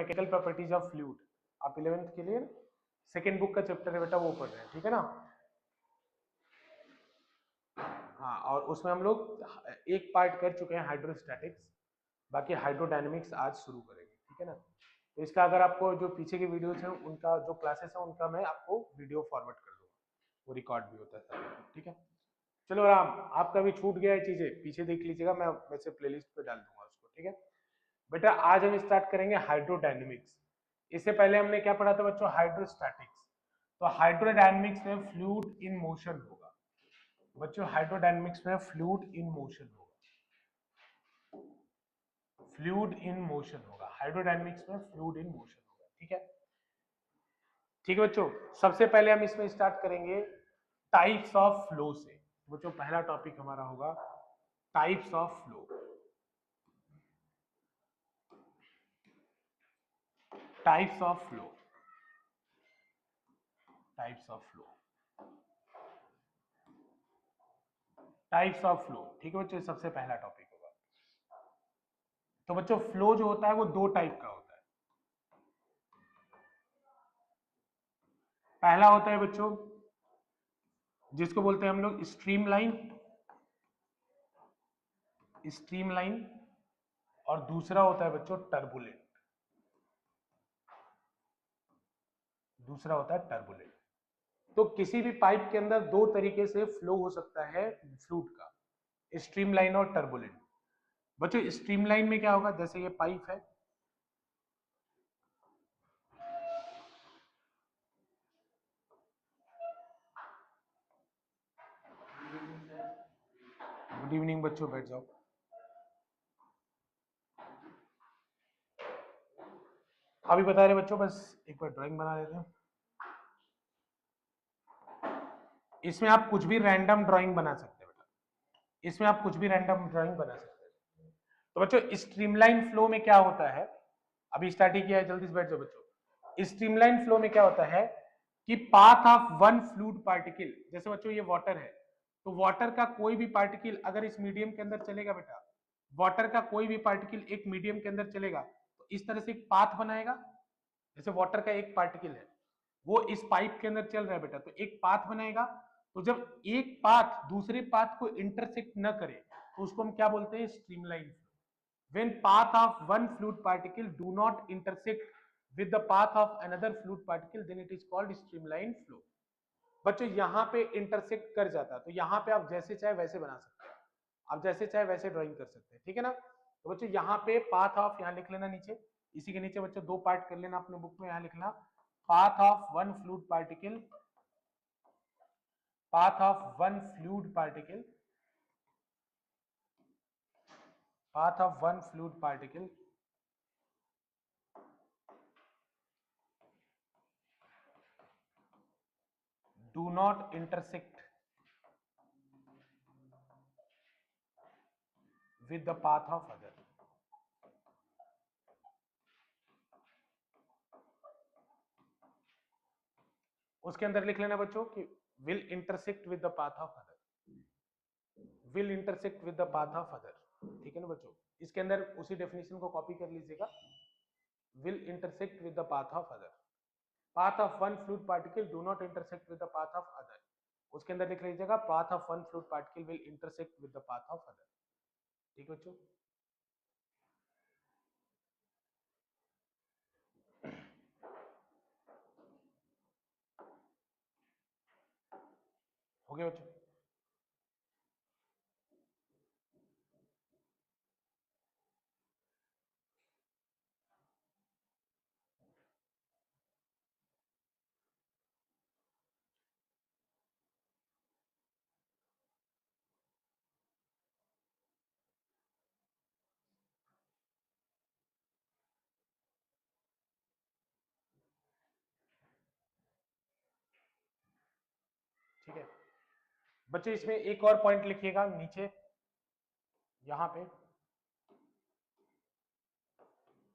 Mechanical properties of fluid, आप 11th के लिए सेकेंड बुक का चैप्टर है बेटा, वो पढ़ रहे हैं, ठीक है ना। हाँ, और उसमें हम लोग एक पार्ट कर चुके हैं हाइड्रोस्टैटिक्स, बाकी हाइड्रोडायनेमिक्स आज शुरू करेंगे, ठीक है ना। तो इसका अगर आपको जो पीछे के वीडियोस हैं उनका जो क्लासेस है उनका मैं आपको वीडियो फॉरवर्ड कर दूंगा, वो रिकॉर्ड भी होता है सब, ठीक है। चलो राम, आपका भी छूट गया है चीजें, पीछे देख लीजिएगा, मैं वैसे प्लेलिस्ट पे डाल दूंगा उसको, ठीक है बेटा। आज हम स्टार्ट करेंगे हाइड्रोडायनेमिक्स। इससे पहले हमने क्या पढ़ा था बच्चों, हाइड्रोस्टैटिक्स। तो हाइड्रोडायनेमिक्स में फ्लूइड इन मोशन होगा बच्चों, हाइड्रोडायनेमिक्स में फ्लूइड इन मोशन होगा, फ्लूइड इन मोशन होगा, हाइड्रोडायनेमिक्स में फ्लूइड इन मोशन होगा, ठीक है। ठीक है बच्चों, सबसे पहले हम इसमें स्टार्ट करेंगे टाइप्स ऑफ फ्लो से। बच्चों पहला टॉपिक हमारा होगा types of flow. Types of flow, types of flow, types of flow, ठीक है बच्चों, सबसे पहला टॉपिक होगा। तो बच्चों फ्लो जो होता है वो दो टाइप का होता है। पहला होता है बच्चों जिसको बोलते हैं हम लोग स्ट्रीमलाइन, स्ट्रीमलाइन, और दूसरा होता है बच्चों टर्बुलेंट, दूसरा होता है टर्बुलेंट। तो किसी भी पाइप के अंदर दो तरीके से फ्लो हो सकता है फ्लूइड का, स्ट्रीमलाइन और टर्बुलेंट। बच्चों स्ट्रीमलाइन में क्या होगा, जैसे ये पाइप है, गुड इवनिंग बच्चों, बैठ जाओ। अभी बता रहे बच्चों, बस एक बार ड्राइंग बना लेते हैं। इसमें आप कुछ भी रैंडम ड्राइंग बना सकते हैं बेटा, इसमें आप कुछ भी रैंडम ड्राइंग बना सकते हैं। तो बच्चों स्ट्रीमलाइन फ्लो में क्या होता है, अभी स्टार्ट ही किया है, जल्दी से बैठ जाओ बच्चों। स्ट्रीमलाइन फ्लो में क्या होता है कि path of one fluid particle, जैसे बच्चों ये वाटर है, तो वाटर का कोई भी पार्टिकल अगर इस मीडियम के अंदर चलेगा बेटा, वाटर का कोई भी पार्टिकल एक मीडियम के अंदर चलेगा तो इस तरह से एक पाथ बनाएगा। जैसे वाटर का एक पार्टिकल है, वो इस पाइप के अंदर चल रहा है बेटा, तो एक पाथ बनाएगा। तो जब एक पाथ दूसरे पाथ को इंटरसेक्ट न करे तो उसको हम क्या बोलते हैं, streamline flow. when path of one fluid particle do not intersect with the path of another fluid particle then it is called streamline flow। बच्चों यहाँ पे इंटरसेक्ट कर जाता है, तो यहाँ पे आप जैसे चाहे वैसे बना सकते हैं, आप जैसे चाहे वैसे ड्राइंग कर सकते हैं, ठीक है ना। तो बच्चों यहाँ पे पाथ ऑफ, यहाँ लिख लेना नीचे, इसी के नीचे बच्चों दो पार्ट कर लेना अपने बुक में, यहाँ लिखना path of one fluid particle, path of one fluid particle, path of one fluid particle do not intersect with the path of other। उसके अंदर लिख लेना बच्चों कि will intersect with the path of other, will intersect with the path of other, ठीक है ना बच्चों। इसके अंदर उसी डेफिनेशन को कॉपी कर लीजिएगा, will intersect with the path of other, path of one fluid particle do not intersect with the path of other। उसके अंदर लिख लीजिएगा path of one fluid particle will intersect with the path of other, ठीक है बच्चों। हो गया बच्चों। ठीक है बच्चे, इसमें एक और पॉइंट लिखिएगा नीचे, यहां पे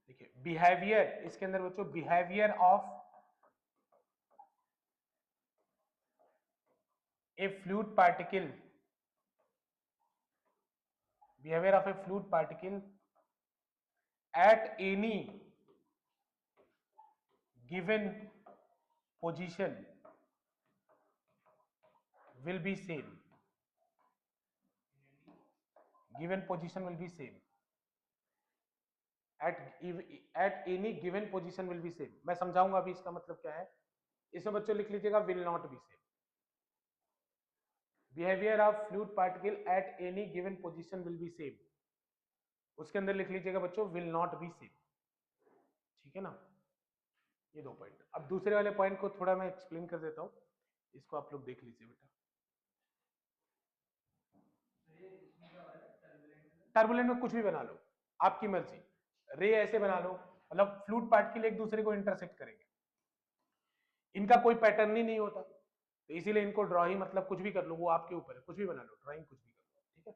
देखिए बिहेवियर, इसके अंदर बच्चों behaviour of A fluid particle, behaviour of A fluid particle at any given position will be same, given position will be same at any given position will be same। मैं समझाऊंगा अभी इसका मतलब क्या है। इसमें बच्चों लिख लीजिएगा will not be same, behavior of fluid particle at any given position will be same, उसके अंदर लिख लीजिएगा बच्चों will not be same। ठीक है ना, ये दो पॉइंट। अब दूसरे वाले पॉइंट को थोड़ा मैं एक्सप्लेन कर देता हूं, इसको आप लोग देख लीजिए बेटा। टर्बुलेंट में कुछ भी बना लो, आपकी मर्जी। रे ऐसे बना लो, मतलब फ्लूइड पार्टिकल एक दूसरे को इंटरसेक्ट करेंगे, इनका कोई पैटर्न ही नहीं होता, तो इसीलिए इनको ड्रॉ ही, मतलब कुछ भी कर लो, वो आपके ऊपर है, कुछ भी बना लो, ड्राइंग कुछ भी कर लो। ठीक है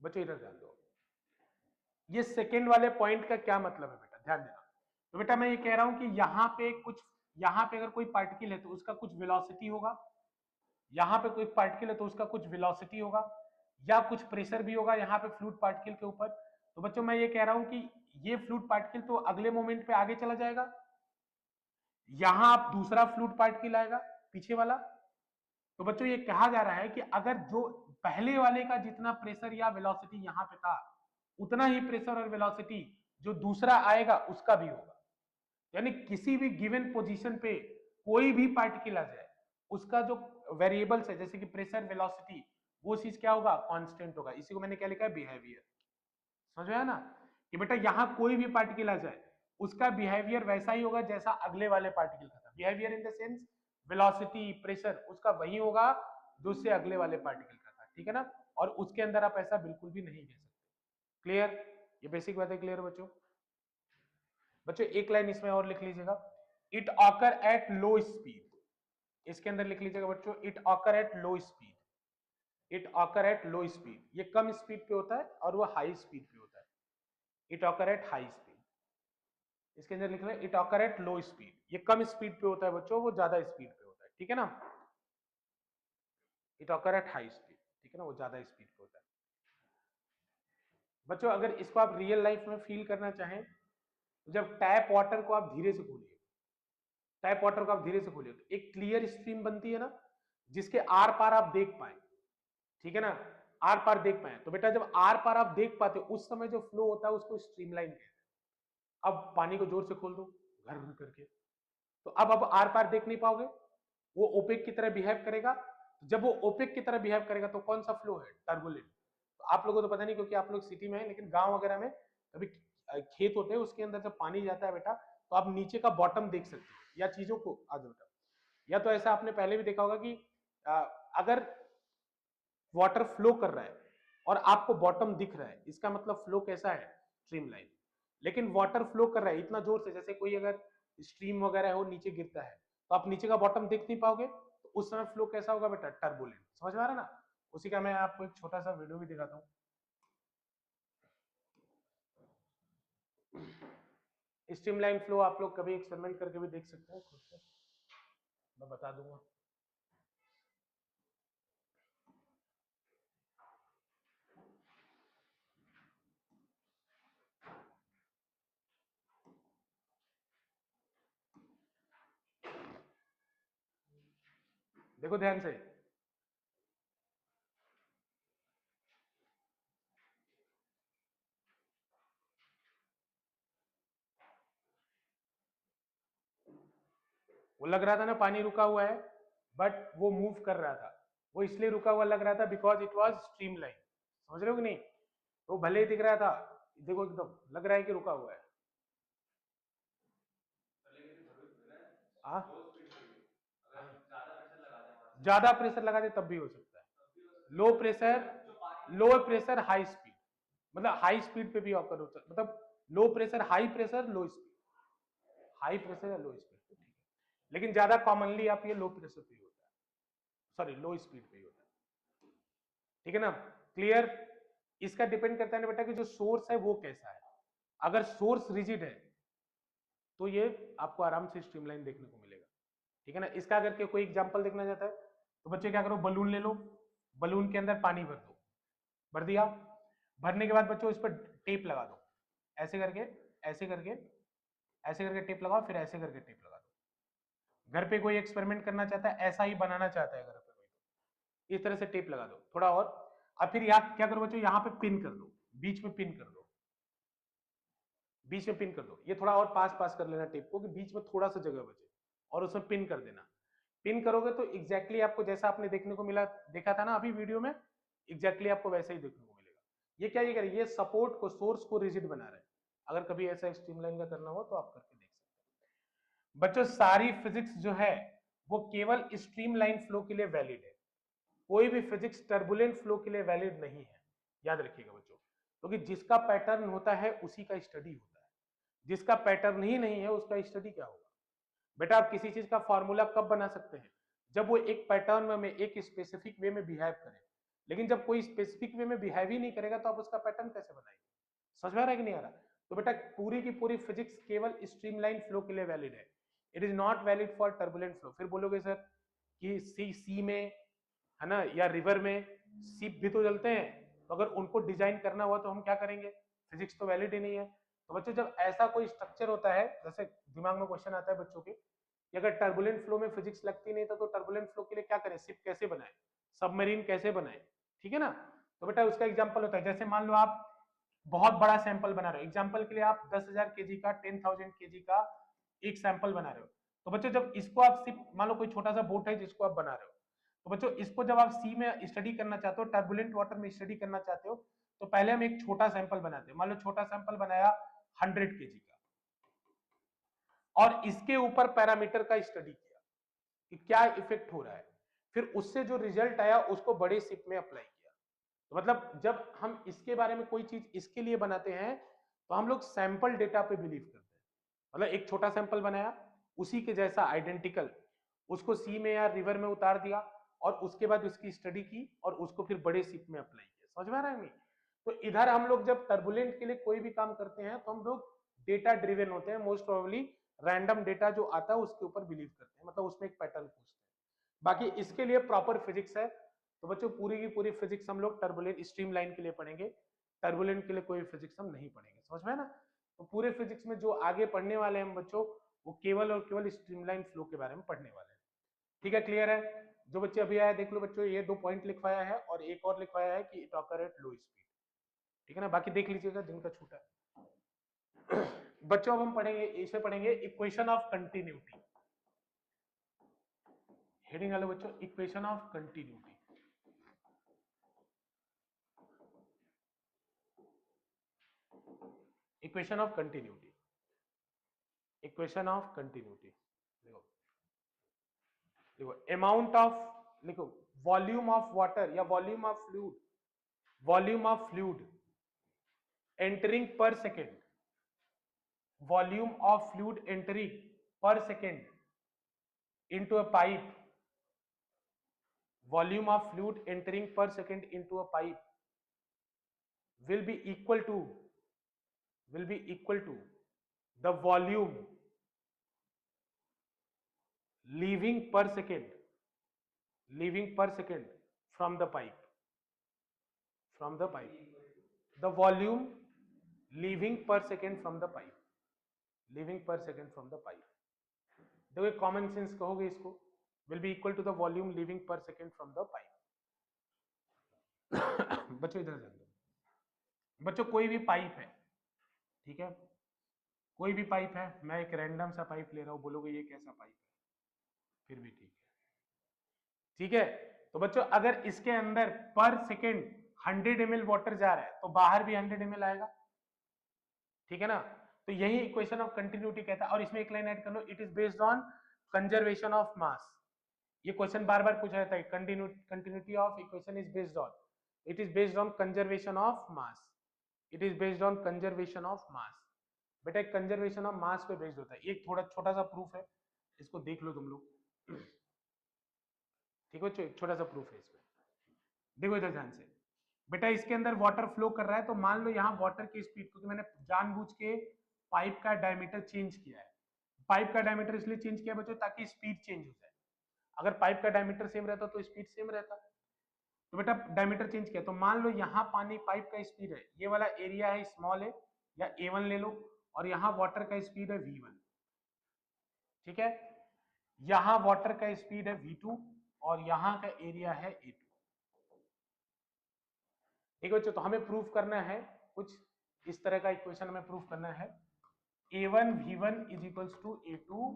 बच्चों, इधर ध्यान दो। ये सेकेंड वाले पॉइंट का क्या मतलब है बेटा, ध्यान देना। तो बेटा मैं ये कह रहा हूं कि यहाँ पे कुछ, यहाँ पे अगर कोई पार्टिकल है तो उसका कुछ वेलोसिटी होगा, यहाँ पे कोई पार्टिकल है तो उसका कुछ वेलोसिटी होगा, या कुछ प्रेशर भी होगा यहाँ पे फ्लूइड पार्टिकल के ऊपर। तो बच्चों मैं ये कह रहा हूं कि ये फ्लूइड पार्टिकल तो अगले मोमेंट पे आगे चला जाएगा, यहां आप दूसरा फ्लूइड पार्टिकल आएगा पीछे वाला। तो बच्चों ये कहा जा रहा है कि अगर जो पहले वाले का जितना प्रेशर या वेलोसिटी यहाँ पे था, उतना ही प्रेशर और वेलोसिटी जो दूसरा आएगा उसका भी होगा। यानी किसी भी गिवन पोजीशन पे कोई भी पार्टिकल आ जाए, उसका जो वेरिएबल्स है जैसे कि प्रेशर वेलोसिटी, वो चीज क्या होगा, कांस्टेंट होगा। इसी को मैंने क्या लिखा है, बिहेवियर। समझ में आया ना कि बेटा यहां कोई भी पार्टिकल आ जाए उसका बिहेवियर वैसा ही होगा जैसा अगले वाले पार्टिकल का था। Behaviour in the sense velocity, pressure, उसका वही होगा जो उससे अगले वाले पार्टिकल का था। ठीक है ना, और उसके अंदर आप ऐसा बिल्कुल भी नहीं कह सकते। क्लियर, ये बेसिक बात है। क्लियर बच्चों? बच्चों एक लाइन इसमें और लिख लीजिएगा, it occur at low speed. इसके अंदर लिख लीजिएगा बच्चों, it occur at low speed. It occur at low speed, ये कम स्पीड पे होता है और वो हाई स्पीड पे होता है। It occur at high speed, इसके अंदर लिख रहे हैं it occur at low speed, ये कम स्पीड पे होता है बच्चों, वो ज्यादा स्पीड पे होता है। ठीक है ना, it occur at high speed, ठीक है ना, वो ज्यादा स्पीड पे होता है। बच्चों अगर इसको आप रियल लाइफ में फील करना चाहें, तो जब टैप वाटर को आप धीरे से खोलिए, टैप वाटर को आप धीरे से खोलिए तो एक क्लियर स्ट्रीम बनती है ना, जिसके आर पार आप देख पाए। ठीक है ना, आर पार देख पाए। तो बेटा जब आर पार आप देख पाते हो उस समय जो फ्लो होता है उसको स्ट्रीमलाइन कहते हैं। अब पानी को जोर से खोल दो घर घर करके, तो अब आर पार देख नहीं पाओगे, वो ओपेक की तरह बिहेव करेगा। जब वो ओपेक की तरह बिहेव करेगा तो कौन सा फ्लो है, टर्बुलेंट। तो आप लोगों को तो पता नहीं क्योंकि आप लोग सिटी में है, लेकिन गांव वगैरह में कभी खेत होते हैं उसके अंदर जब पानी जाता है बेटा, तो आप नीचे का बॉटम देख सकते हो, या चीजों को आ जाता। या तो ऐसा आपने पहले भी देखा होगा कि अगर वाटर फ्लो कर रहा है और आपको बॉटम दिख रहा है, इसका मतलब फ्लो कैसा है, स्ट्रीमलाइन। लेकिन वाटर फ्लो कर रहा है इतना जोर से, जैसे कोई अगर स्ट्रीम वगैरह हो नीचे गिरता है, तो आप नीचे का बॉटम देख नहीं पाओगे, तो उस समय फ्लो कैसा होगा बेटा, टर्बुलेंट। समझ में आ रहा है ना? उसी का मैं आपको एक छोटा सा वीडियो भी दिखाता हूँ। स्ट्रीमलाइन फ्लो आप लोग कभी एक्सपेरिमेंट करके भी देख सकते हैं खुद से, मैं बता दूंगा। देखो ध्यान से, वो लग रहा था ना पानी रुका हुआ है, बट वो मूव कर रहा था। वो इसलिए रुका हुआ लग रहा था बिकॉज इट वॉज स्ट्रीमलाइन। समझ रहे हो कि नहीं? वो भले ही दिख रहा था, देखो एकदम लग रहा है कि रुका हुआ है। हाँ, ज्यादा प्रेशर लगा दे तब भी हो सकता है। Low pressure, low pressure high speed, मतलब हाई स्पीड पे भी ऑकर होता है, मतलब low pressure high pressure low speed, high pressure या लो स्पीड पे, ठीक है। लेकिन ज्यादा कॉमनली आप ये लो प्रेशर पे ही होता है, सॉरी लो स्पीड पे ही होता है। ठीक है ना, क्लियर? इसका डिपेंड करता है ना बेटा कि जो सोर्स है वो कैसा है। अगर सोर्स रिजिड है तो ये आपको आराम से स्ट्रीमलाइन देखने को मिलेगा। ठीक है ना, इसका अगर कोई एग्जांपल देखना चाहता है तो बच्चे क्या करो, बलून ले लो, बलून के अंदर पानी भर दो, भर दिया, भरने के बाद बच्चों इस पर टेप लगा दो, ऐसे करके ऐसे करके ऐसे करके टेप लगाओ, फिर ऐसे करके टेप लगा दो। घर पे कोई एक्सपेरिमेंट करना चाहता है, ऐसा ही बनाना चाहता है घर पे कोई, तो इस तरह से टेप लगा दो थोड़ा और। अब फिर यहाँ क्या करो बच्चों, यहाँ पे पिन कर दो, बीच में पिन कर दो, बीच में पिन कर दो। ये थोड़ा और पास पास कर लेना टेप को कि बीच में थोड़ा सा जगह बचे, और उसमें पिन कर देना। पिन करोगे तो एग्जैक्टली आपको जैसा आपने देखने को मिला, देखा था ना अभी वीडियो में, एग्जैक्टली आपको वैसे ही देखने को मिलेगा। ये क्या ये करे, ये सपोर्ट को, सोर्स को रिजिड बना रहा है। अगर कभी ऐसा स्ट्रीमलाइन का करना हो तो आप करके देख सकते हैं। बच्चों सारी फिजिक्स जो है वो केवल स्ट्रीमलाइन फ्लो के लिए वैलिड है, कोई भी फिजिक्स टर्बुलेंट फ्लो के लिए वैलिड नहीं है, याद रखिएगा बच्चों। क्योंकि जिसका पैटर्न होता है उसी का स्टडी होता है, जिसका पैटर्न ही नहीं है उसका स्टडी क्या होगा। बेटा आप किसी चीज का फॉर्मूला कब बना सकते हैं, जब वो एक पैटर्न में, एक स्पेसिफिक वे में बिहेव करे। लेकिन जब कोई स्पेसिफिक वे में बिहेव ही नहीं करेगा तो आप उसका पैटर्न कैसे बनाएंगे। समझ में आ रहा है कि नहीं आ रहा। तो बेटा पूरी की पूरी फिजिक्स केवल स्ट्रीमलाइन फ्लो के लिए वैलिड है, it is not valid for turbulent flow. फिर बोलोगे सर कि सी में है ना, या रिवर में शिप भी तो चलते हैं, तो अगर उनको डिजाइन करना हुआ तो हम क्या करेंगे, फिजिक्स तो वैलिड ही नहीं है। तो बच्चों जब ऐसा कोई स्ट्रक्चर होता है, जैसे दिमाग में क्वेश्चन आता है बच्चों के कि अगर टर्बुलेंट फ्लो में फिजिक्स लगती नहीं था तो टर्बुलेंट फ्लो के लिए क्या करें, शिप कैसे बनाए, सबमरीन कैसे बनाए, ठीक है ना। तो बेटा उसका एग्जाम्पल होता है, जैसे मान लो आप बहुत बड़ा सैंपल बना रहे हो, एग्जाम्पल के लिए आप 10,000 केजी का, 10,000 केजी का एक सैंपल बना रहे हो। तो बच्चों जब इसको आप शिप, मान लो कोई छोटा सा बोट है जिसको आप बना रहे हो, तो बच्चों इसको जब आप सी में स्टडी करना चाहते हो, टर्बुलेंट वाटर में स्टडी करना चाहते हो, तो पहले हम एक छोटा सैंपल बनाते हैं। मान लो छोटा सैंपल बनाया 100 केजी का, और इसके ऊपर पैरामीटर का स्टडी किया कि क्या इफेक्ट हो रहा है, फिर उससे जो रिजल्ट आया उसको बड़े शिप में अप्लाई किया। तो मतलब जब हम इसके बारे में कोई चीज इसके लिए बनाते हैं तो हम लोग सैंपल डेटा पे बिलीव करते हैं। मतलब एक छोटा सैंपल बनाया, उसी के जैसा आइडेंटिकल उसको सी में या रिवर में उतार दिया, और उसके बाद उसकी स्टडी की और उसको फिर बड़े शिप में अप्लाई किया। समझ में आ रहा है नहीं। तो इधर हम लोग जब टर्बुलेंट के लिए कोई भी काम करते हैं तो हम लोग डेटा ड्रिवन होते हैं, मोस्ट प्रोबेबली रैंडम डेटा जो आता है उसके ऊपर बिलीव करते हैं, मतलब उसमें एक पैटर्न पूछते हैं। बाकी इसके लिए प्रॉपर फिजिक्स है। तो बच्चों पूरी की पूरी फिजिक्स हम लोग टर्बुलेंट स्ट्रीमलाइन के लिए पढ़ेंगे, टर्बुलेंट के लिए कोई फिजिक्स हम नहीं पढ़ेंगे। समझ में है ना। तो पूरे फिजिक्स में जो आगे पढ़ने वाले हैं बच्चों, वो केवल और केवल स्ट्रीमलाइन फ्लो के बारे में पढ़ने वाले हैं। ठीक है, क्लियर है। जो बच्चे अभी आए देख लो बच्चों, ये 2 पॉइंट लिखवाया है और एक और लिखवाया है कि it occur at low speed. ठीक है ना, बाकी देख लीजिएगा जिनका छूटा है। बच्चों अब हम पढ़ेंगे, इसे पढ़ेंगे इक्वेशन ऑफ कंटिन्यूटी। हेडिंग वाले बच्चों equation of continuity. Equation of continuity, equation of continuity. देखो देखो अमाउंट ऑफ, लिखो वॉल्यूम ऑफ वाटर या volume of fluid, volume of fluid entering per second, volume of fluid entering per second into a pipe, volume of fluid entering per second into a pipe will be equal to the volume leaving per second from the pipe, the volume leaving per second from the pipe, देखो common sense कहोगे इसको, will be equal to the volume leaving per second from the pipe। बच्चों इधर ध्यान दो। बच्चों कोई भी पाइप है, ठीक है, कोई भी पाइप है, मैं एक रैंडम सा पाइप ले रहा हूं, बोलोगे ये कैसा पाइप है, फिर भी ठीक है। ठीक है, तो बच्चों अगर इसके अंदर पर सेकेंड 100 ml वाटर जा रहा है तो बाहर भी 100 ml आएगा। ठीक है ना, तो यही इक्वेशन ऑफ कंटिन्यूटी कहता है। और इसमें एक लाइन ऐड कर लो, it is based on conservation of mass. ये क्वेश्चन बार बार पूछा जाता है, continuity of equation is based on, it is based on conservation of mass, it is based on conservation of mass. बेटा कंजर्वेशन ऑफ मास पे बेस्ड होता है। एक थोड़ा छोटा सा प्रूफ है, इसको देख लो तुम लोग। ठीक है, एक छोटा सा प्रूफ है इसमें, देखो इधर ध्यान से। बेटा इसके अंदर वाटर फ्लो कर रहा है, तो मान लो यहाँ वाटर की स्पीड, क्योंकि मैंने जानबूझ के पाइप का डायमीटर चेंज किया है। पाइप का डायमीटर इसलिए चेंज किया बच्चों ताकि स्पीड चेंज हो जाए। अगर पाइप का डायमीटर सेम रहता तो स्पीड सेम रहता। तो बेटा डायमीटर चेंज किया, तो मान लो यहाँ पानी, पाइप का स्पीड है, ये वाला एरिया है स्मॉल है, या A1 ले लो, और यहाँ वाटर का स्पीड है V1, ठीक है। यहाँ वाटर का स्पीड है V2 और यहाँ का एरिया है A2। ठीक है बच्चों, तो हमें प्रूफ करना है कुछ इस तरह का इक्वेशन हमें प्रूफ करना है। A1 V1 is equals to A2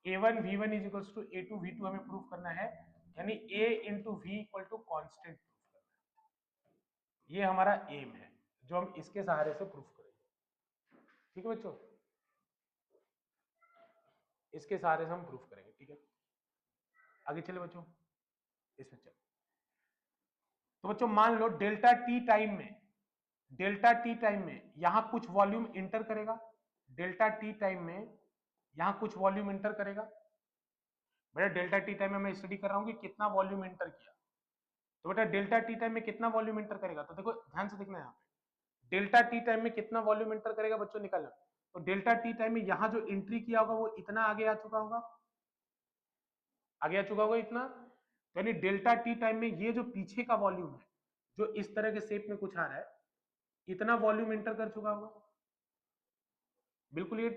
A1 V1 is equals to A2 V2 हमें प्रूफ करना है, यानी A into V equal to constant proof करना है। ये हमारा एम है जो हम इसके सहारे से प्रूफ करेंगे। ठीक है बच्चों, इसके सहारे से हम प्रूफ करेंगे। ठीक है, आगे चले बच्चों, इसमें चलो। तो बच्चों मान लो डेल्टा टी टाइम में यहां कुछ वॉल्यूम इंटर करेगा, डेल्टा टी टाइम में यहां कुछ वॉल्यूम इंटर करेगा। बेटा डेल्टा टी टाइम में मैं स्टडी कर रहा हूं कि कितना वॉल्यूम इंटर किया, तो बेटा डेल्टा टी टाइम में कितना वॉल्यूम इंटर करेगा, तो देखो ध्यान से देखना यहाँ पे डेल्टा टी टाइम में कितना वॉल्यूम इंटर करेगा बच्चों, निकालना। तो डेल्टा टी टाइम में यहां जो एंट्री किया होगा वो इतना आगे आ चुका होगा, इतना। तो यानी डेल्टा टी टाइम में ये जो पीछे का वॉल्यूम है जो इस तरह के शेप में कुछ आ रहा है, इतना वॉल्यूम इंटर कर चुका होगा। बिल्कुल ये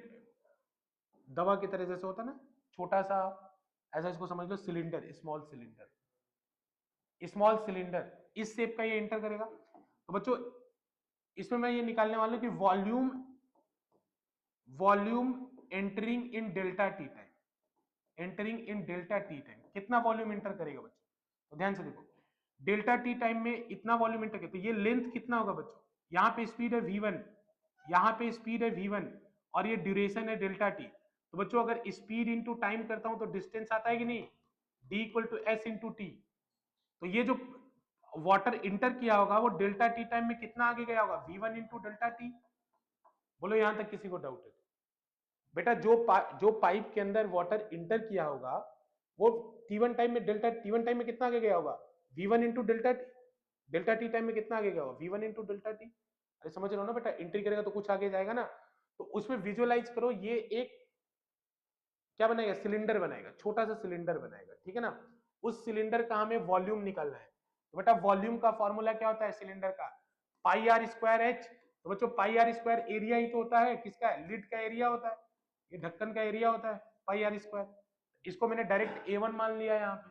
दवा की तरह जैसे होता है ना, छोटा सा ऐसा इसको समझ लो सिलेंडर, स्मॉल सिलेंडर इस शेप का ये एंटर करेगा। तो बच्चों इसमें मैं ये निकालने वाला हूं कि volume entering in delta T time, कितना वॉल्यूम इंटर करेगा बच्चों। तो ध्यान से देखो, डेल्टा टी टाइम में इतना वॉल्यूम इंटर करते, ये लेंथ कितना होगा बच्चों, यहाँ पे स्पीड है V1, यहाँ पे स्पीड है V1 और ये ड्यूरेशन है डेल्टा टी। तो बच्चों अगर स्पीड इंटू टाइम करता हूं तो डिस्टेंस आता है कि नहीं, D equal to S into T. तो ये जो वाटर इंटर किया होगा वो डेल्टा टी टाइम में कितना आगे गया होगा, V1 इंटू डेल्टा टी। बोलो यहां तक किसी को डाउट है तो? बेटा जो पाइप के अंदर वाटर इंटर किया होगा वो T1 टाइम में T1 टाइम में कितना आगे गया होगा, V1 into delta T. Delta T time में कितना आगे गया होगा, V1 इंटू डेल्टा टी। अरे समझ रहे हो ना बेटा, एंट्री करेगा तो कुछ आगे जाएगा ना। तो उसमें विजुअलाइज करो, ये एक क्या बनाएगा, सिलेंडर बनाएगा, छोटा सा सिलेंडर बनाएगा, ठीक है ना। उस सिलेंडर का हमें वॉल्यूम निकालना है। तो बेटा वॉल्यूम का फॉर्मूला क्या होता है सिलेंडर का, पाई आर स्क्वायर एच। तो बच्चों पाई आर स्क्वायर एरिया ही तो होता है, किसका है, लिड का एरिया होता है, ये ढक्कन का एरिया होता है पाई आर स्क्वायर। इसको मैंने डायरेक्ट A1 मान लिया है, यहाँ पे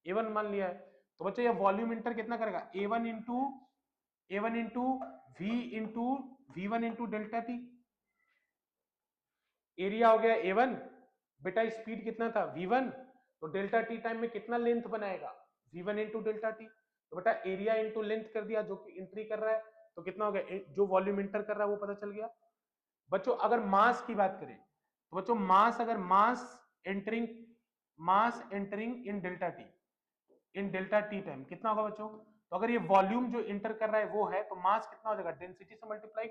A1 मान लिया है। तो बच्चों ये वॉल्यूम इंटर कितना करेगा, A1 into V into V1 into delta T. Area हो गया A1, बेटा स्पीड कितना था V1, तो डेल्टा टी टाइम में कितना लेंथ बनाएगा, V1 इंटू डेल्टा टी। तो बेटा एरिया इंटू लेंथ कर दिया जो कि एंट्री कर रहा है, तो कितना हो गया, जो वॉल्यूम इंटर कर रहा है वो पता चल गया। बच्चों अगर मास की बात करें तो बच्चों mass entering in delta T time कितना होगा बच्चों। तो अगर ये वॉल्यूम जो इंटर कर रहा है वो है, तो मास कितना हो जाएगा, डेंसिटी से मल्टीप्लाई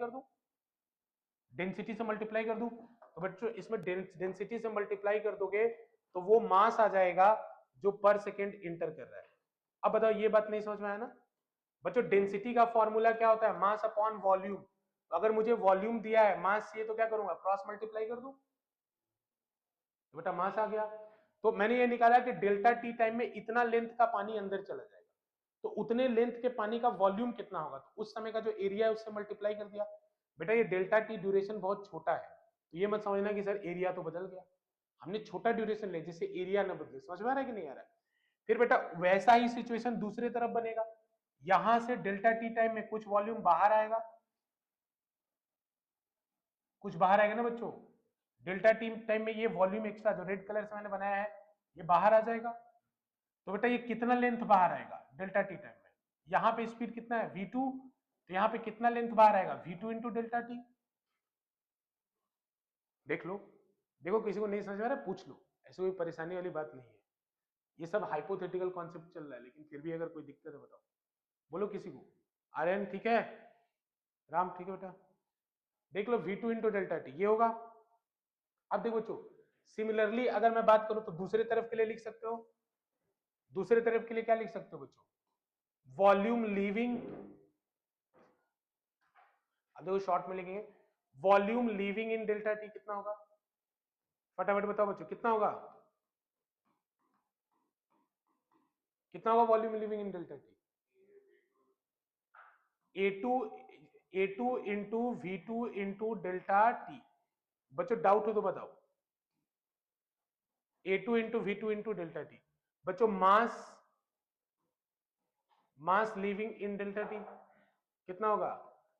कर दूं, तो बच्चों इसमें डेंसिटी से मल्टीप्लाई कर दोगे तो वो मास आ जाएगा जो पर सेकेंड इंटर कर रहा है। अब बताओ ये बात नहीं समझ में आया ना बच्चों, डेंसिटी का फॉर्मूला क्या होता है, मास अपॉन वॉल्यूम। तो अगर मुझे वॉल्यूम दिया है, मास चाहिए, तो क्या करूंगा, क्रॉस मल्टीप्लाई कर दूं, तो बेटा मास आ गया। तो मैंने ये निकाला कि डेल्टा टी टाइम में इतना लेंथ का पानी अंदर चला जाएगा, तो उतने लेंथ के पानी का वॉल्यूम कितना होगा, तो उस समय का जो एरिया है उससे मल्टीप्लाई कर दिया। बेटा ये डेल्टा टी ड्यूरेशन बहुत छोटा है, तो ये मत समझना कि सर एरिया तो बदल गया, हमने छोटा ड्यूरेशन ले जिससे एरिया न बदले। समझ में आ रहा है कि नहीं आ रहा है। फिर बेटा वैसा ही सिचुएशन दूसरी तरफ बनेगा, यहां से डेल्टा टी टाइम में कुछ वॉल्यूम बाहर आएगा, ना बच्चों। डेल्टा टी टाइम में ये वॉल्यूम एक्स्ट्रा जो रेड कलर से मैंने बनाया है ये बाहर आ जाएगा। तो बेटा ये कितना लेंथ बाहर आएगा डेल्टा टी टाइम में, यहाँ पे स्पीड कितना है V2, तो यहाँ पे कितना लेंथ बाहर आएगा V2 इंटू डेल्टा टी। देख लो, देखो किसी को नहीं समझ में आ रहा पूछ लो, ऐसी कोई परेशानी वाली बात नहीं है। ये सब हाइपोथेटिकल कॉन्सेप्ट चल रहा है, लेकिन फिर भी अगर कोई दिक्कत है बताओ, बोलो किसी को। आर्यन ठीक है, राम ठीक है बेटा, देख लो V2 इंटू डेल्टा टी ये होगा। अब देखो बच्चों सिमिलरली अगर मैं बात करूं तो दूसरे तरफ के लिए लिख सकते हो, दूसरे तरफ के लिए क्या लिख सकते हो बच्चों, वॉल्यूम लीविंग, अब देखो शॉर्ट में लिखेंगे वॉल्यूम लीविंग इन डेल्टा टी कितना होगा, फटाफट बताओ बच्चों कितना होगा, volume living in delta T, A2 A2 into V2 into delta T. बच्चों डाउट हो तो बताओ। A2 into V2 into delta T. बच्चों मास लिविंग इन डेल्टा टी कितना होगा?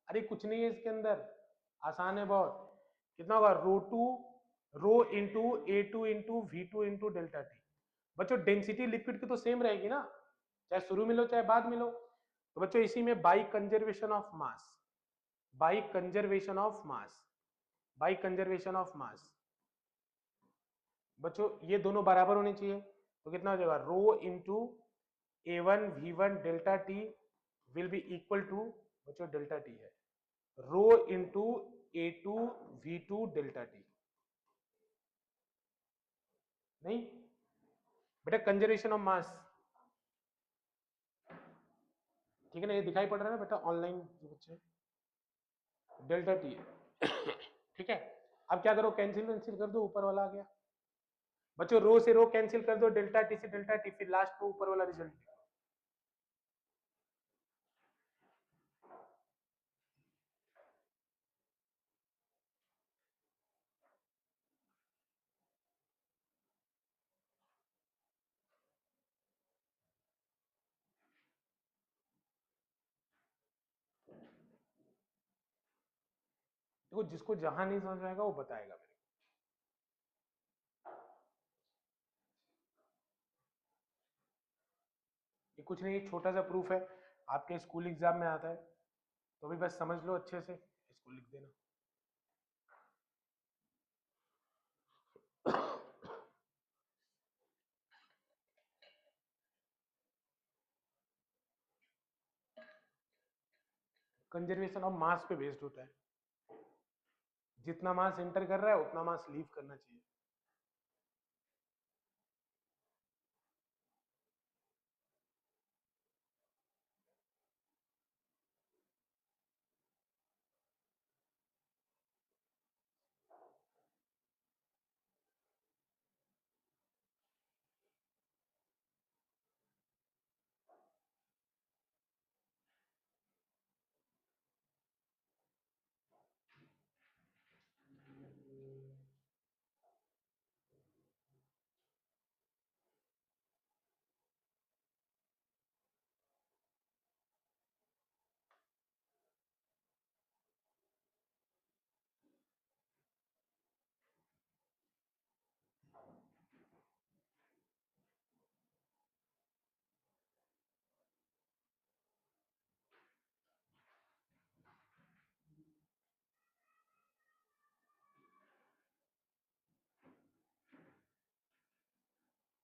अरे कुछ नहीं है इसके अंदर, आसान है बहुत। कितना होगा? Rho into A2 into V2 into delta T. बच्चों डेंसिटी लिक्विड की तो सेम रहेगी ना, चाहे शुरू में लो चाहे बाद में लो। तो बच्चों इसी में by conservation of mass, by conservation of mass, by conservation of मास। बच्चों ये दोनों बराबर होने चाहिए, तो कितना हो जाएगा? Rho into A1 V1 delta T will be equal to, बच्चों डेल्टा टी है, rho into A2 V2 delta T. नहीं बेटा, कंजर्वेशन ऑफ मास, ठीक है ना, ये दिखाई पड़ रहा है ना बेटा ऑनलाइन बच्चे, डेल्टा टी है। ठीक है, अब क्या करो, कैंसिल कैंसिल कर दो, ऊपर वाला आ गया। बच्चों रो से रो कैंसिल कर दो, डेल्टा टी से डेल्टा टी, फिर लास्ट में ऊपर वाला रिजल्ट। देखो जिसको जहां नहीं समझ में आएगा वो बताएगा मेरे को। ये कुछ नहीं, छोटा सा प्रूफ है, आपके स्कूल एग्जाम में आता है, तो भी बस समझ लो अच्छे से, इसको लिख देना। कंजर्वेशन ऑफ मास पे बेस्ड होता है, जितना मास एंटर कर रहा है उतना मास लीव करना चाहिए।